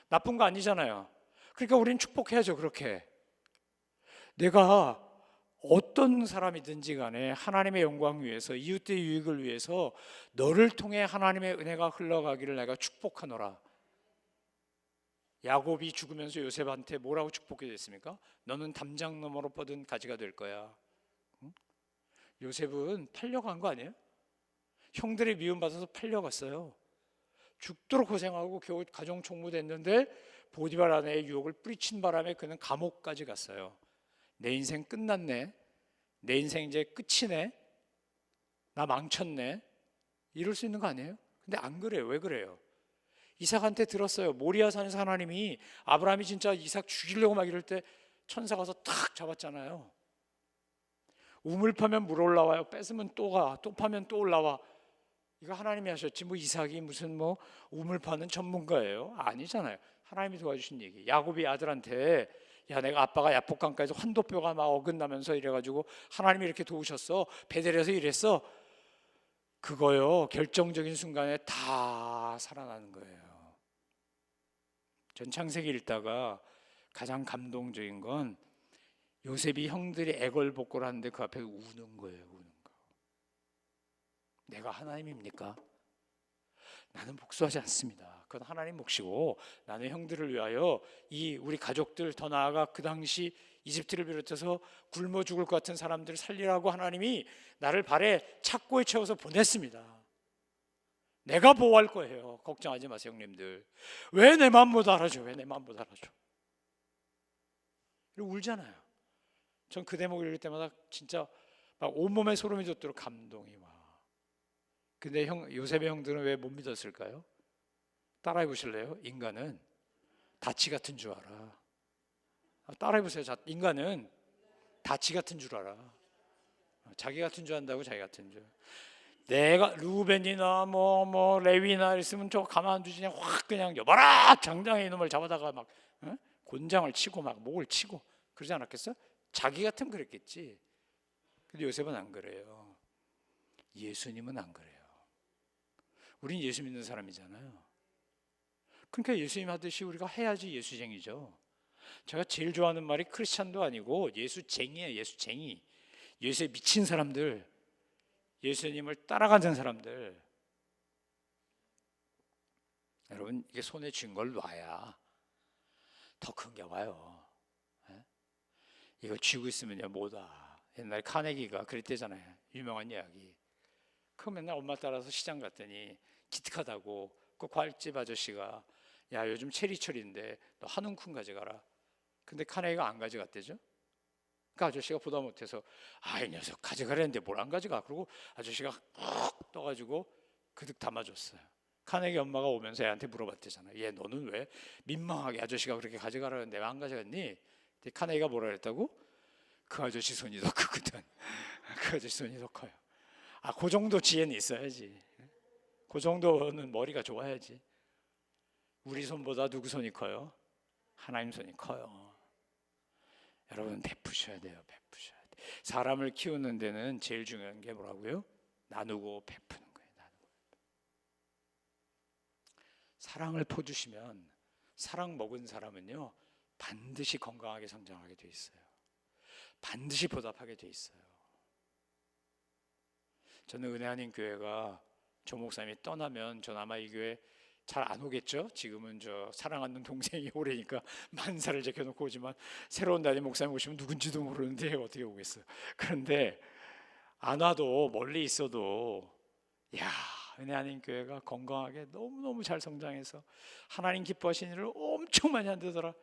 Speaker 1: 나쁜 거 아니잖아요. 그러니까 우리는 축복해야죠. 그렇게 내가 어떤 사람이든지 간에 하나님의 영광 위해서 이웃의 유익을 위해서 너를 통해 하나님의 은혜가 흘러가기를 내가 축복하노라. 야곱이 죽으면서 요셉한테 뭐라고 축복해 줬습니까? 너는 담장 너머로 뻗은 가지가 될 거야. 요셉은 팔려간 거 아니에요? 형들의 미움받아서 팔려갔어요. 죽도록 고생하고 겨우 가정 총무 됐는데 보디발 아내의 유혹을 뿌리친 바람에 그는 감옥까지 갔어요. 내 인생 끝났네. 내 인생 이제 끝이네. 나 망쳤네. 이럴 수 있는 거 아니에요? 근데 안 그래요. 왜 그래요? 이삭한테 들었어요. 모리아 산에서 하나님이 아브라함이 진짜 이삭 죽이려고 막 이럴 때 천사가 와서 탁 잡았잖아요. 우물 파면 물 올라와요. 뺏으면 또 가. 또 파면 또 올라와. 이거 하나님이 하셨지 뭐 이삭이 무슨 뭐 우물 파는 전문가예요? 아니잖아요. 하나님이 도와주신 얘기. 야곱이 아들한테 야 내가 아빠가 야복강가에서 환도뼈가 막 어긋나면서 이래가지고 하나님이 이렇게 도우셨어. 베델에서 이랬어. 그거요 결정적인 순간에 다 살아나는 거예요. 전 창세기 읽다가 가장 감동적인 건 요셉이 형들이 애걸복걸 하는데 그 앞에 우는 거예요. 우는 거. 내가 하나님입니까? 나는 복수하지 않습니다. 그건 하나님 몫이고 나는 형들을 위하여 이 우리 가족들 더 나아가 그 당시 이집트를 비롯해서 굶어 죽을 것 같은 사람들을 살리라고 하나님이 나를 발에 착고에 채워서 보냈습니다. 내가 보호할 거예요. 걱정하지 마세요 형님들. 왜 내 마음 못 알아줘? 왜 내 마음 못 알아줘? 이러고 울잖아요. 전 그 대목을 읽을 때마다 진짜 막 온몸에 소름이 돋도록 감동이 와. 근데 요셉의 형들은 왜 못 믿었을까요? 따라해 보실래요? 인간은 다치 같은 줄 알아. 따라해 보세요. 인간은 다치 같은 줄 알아. 자기 같은 줄 안다고. 자기 같은 줄. 내가 루벤이나 뭐 레위나 있으면 저 가만두지 확 그냥 여봐라 장장의 이놈을 잡아다가 막 곤장을 치고 막 목을 치고 그러지 않았겠어? 자기 같으면 그랬겠지. 근데 요셉은 안 그래요. 예수님은 안 그래요. 우린 예수 믿는 사람이잖아요. 그러니까 예수님 하듯이 우리가 해야지 예수쟁이죠. 제가 제일 좋아하는 말이 크리스찬도 아니고 예수쟁이에요. 예수쟁이. 예수에 미친 사람들, 예수님을 따라가는 사람들. 여러분, 이게 손에 쥔 걸 놔야 더 큰 게 와요. 이거 쥐고 있으면요 뭐다. 옛날에 카네기가 그랬대잖아요. 유명한 이야기. 그 맨날 엄마 따라서 시장 갔더니 기특하다고 그 과일집 아저씨가 야 요즘 체리철인데 너 한 움큼 가져가라. 근데 카네기가 안 가져갔대죠. 그 아저씨가 보다 못해서 아 이 녀석 가져가려는데 뭘 안 가져가. 그러고 아저씨가 푹 떠가지고 그득 담아줬어요. 카네기 엄마가 오면서 애한테 물어봤대잖아. 얘 너는 왜 민망하게 아저씨가 그렇게 가져가라는데 왜 안 가져갔니? 카네기가 뭐라 그랬다고? 그 아저씨 손이 더 크거든. 그 아저씨 손이 더 커요. 그 정도 지혜는 있어야지. 그 정도는 머리가 좋아야지. 우리 손보다 누구 손이 커요? 하나님 손이 커요. 여러분 베푸셔야 돼요. 베푸셔야 돼. 사람을 키우는 데는 제일 중요한 게 뭐라고요? 나누고 베푸는 거예요. 나누고. 사랑을 퍼주시면 사랑 먹은 사람은요 반드시 건강하게 성장하게 돼 있어요. 반드시 보답하게 돼 있어요. 저는 은혜 아닌 교회가 조 목사님이 떠나면 전 아마 이 교회 잘 안 오겠죠. 지금은 저 사랑하는 동생이 오래니까 만사를 제껴놓고 오지만 새로운 담임 목사님 오시면 누군지도 모르는데 어떻게 오겠어요. 그런데 안 와도 멀리 있어도 야 은혜 아닌 교회가 건강하게 너무너무 잘 성장해서 하나님 기뻐하시는 일을 엄청 많이 한다더라.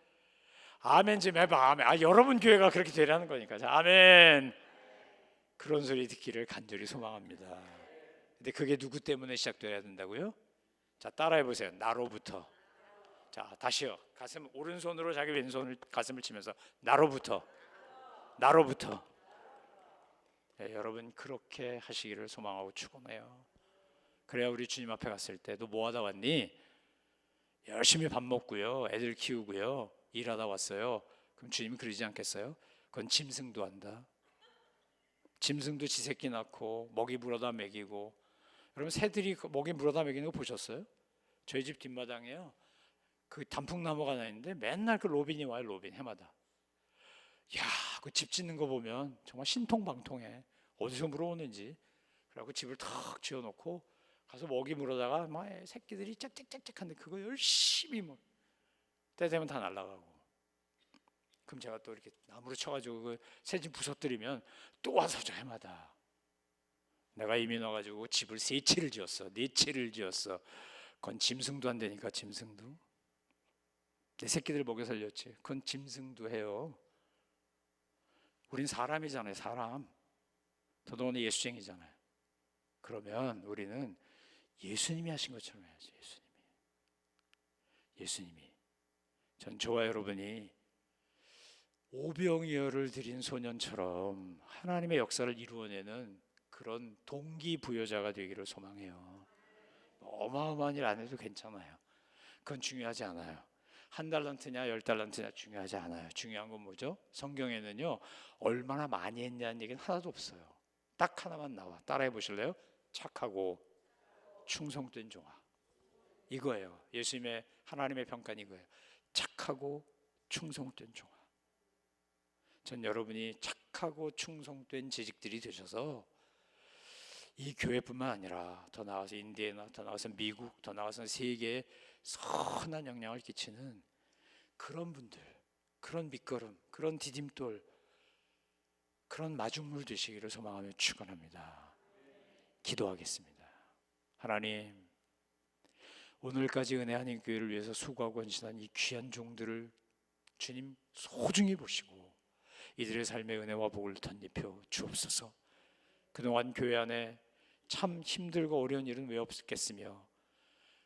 Speaker 1: 아멘 좀 해봐. 아멘. 여러분 교회가 그렇게 되라는 거니까. 자, 아멘. 그런 소리 듣기를 간절히 소망합니다. 근데 그게 누구 때문에 시작돼야 된다고요? 자, 따라해 보세요. 나로부터. 자, 다시요. 가슴 오른손으로 자기 왼손을 가슴을 치면서 나로부터. 나로부터. 네, 여러분 그렇게 하시기를 소망하고 축원해요. 그래야 우리 주님 앞에 갔을 때 너 뭐 하다 왔니? 열심히 밥 먹고요. 애들 키우고요. 일하다 왔어요. 그럼 주님이 그러지 않겠어요? 그건 짐승도 한다. 짐승도 지 새끼 낳고 먹이 물어다 먹이고. 여러분 새들이 먹이 물어다 먹이는 거 보셨어요? 저희 집 뒷마당에요 그 단풍나무가 하나 있는데 맨날 그 로빈이 와요. 로빈 해마다. 야, 그 집 짓는 거 보면 정말 신통방통해. 어디서 물어오는지. 그래갖고 집을 탁 지어놓고 가서 먹이 물어다가 막 새끼들이 짹짹짹짹한데 그거 열심히 뭐 때 되면 다 날아가고. 그럼 제가 또 이렇게 나무로 쳐가지고 그 새집 부서뜨리면 또 와서 저 해마다. 내가 이미 넣어가지고 집을 3채를 지었어. 4채를 지었어. 그건 짐승도 안 되니까 짐승도. 내 새끼들 먹여 살렸지. 그건 짐승도 해요. 우린 사람이잖아요. 사람. 더더군다나 예수쟁이잖아요. 그러면 우리는 예수님이 하신 것처럼 해야지. 예수님이. 전 저와 여러분이 오병이어를 드린 소년처럼 하나님의 역사를 이루어내는 그런 동기부여자가 되기를 소망해요. 어마어마한 일 안 해도 괜찮아요. 그건 중요하지 않아요. 1달란트냐 10달란트냐 중요하지 않아요. 중요한 건 뭐죠? 성경에는요 얼마나 많이 했냐는 얘기는 하나도 없어요. 딱 하나만 나와. 따라해 보실래요? 착하고 충성된 종아. 이거예요. 예수님의 하나님의 평가는 이거예요. 착하고 충성된 종아. 전 여러분이 착하고 충성된 재직들이 되셔서 이 교회뿐만 아니라 더 나아가서 인디애나, 더 나아가서 미국, 더 나아가서 세계에 선한 영향을 끼치는 그런 분들, 그런 밑거름, 그런 디딤돌, 그런 마중물 되시기를 소망하며 축원합니다. 기도하겠습니다. 하나님, 오늘까지 은혜 아닌 교회를 위해서 수고하고 헌신한 이 귀한 종들을 주님 소중히 보시고 이들의 삶의 은혜와 복을 덧입혀 주옵소서. 그동안 교회 안에 참 힘들고 어려운 일은 왜 없겠으며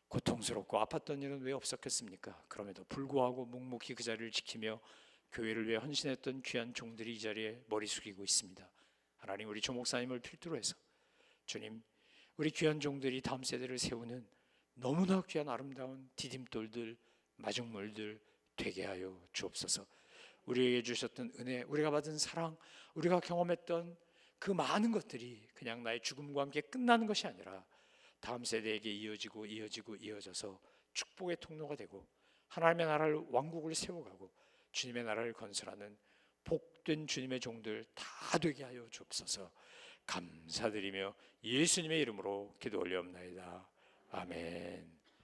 Speaker 1: 고통스럽고 아팠던 일은 왜 없었겠습니까? 그럼에도 불구하고 묵묵히 그 자리를 지키며 교회를 위해 헌신했던 귀한 종들이 이 자리에 머리 숙이고 있습니다. 하나님, 우리 조 목사님을 필두로 해서 주님, 우리 귀한 종들이 다음 세대를 세우는 너무나 귀한 아름다운 디딤돌들, 마중물들 되게 하여 주옵소서. 우리에게 주셨던 은혜, 우리가 받은 사랑, 우리가 경험했던 그 많은 것들이 그냥 나의 죽음과 함께 끝나는 것이 아니라 다음 세대에게 이어져서 축복의 통로가 되고 하나님의 나라를, 왕국을 세워가고 주님의 나라를 건설하는 복된 주님의 종들 다 되게 하여 주옵소서. 감사드리며 예수님의 이름으로 기도 올리옵나이다. 아멘.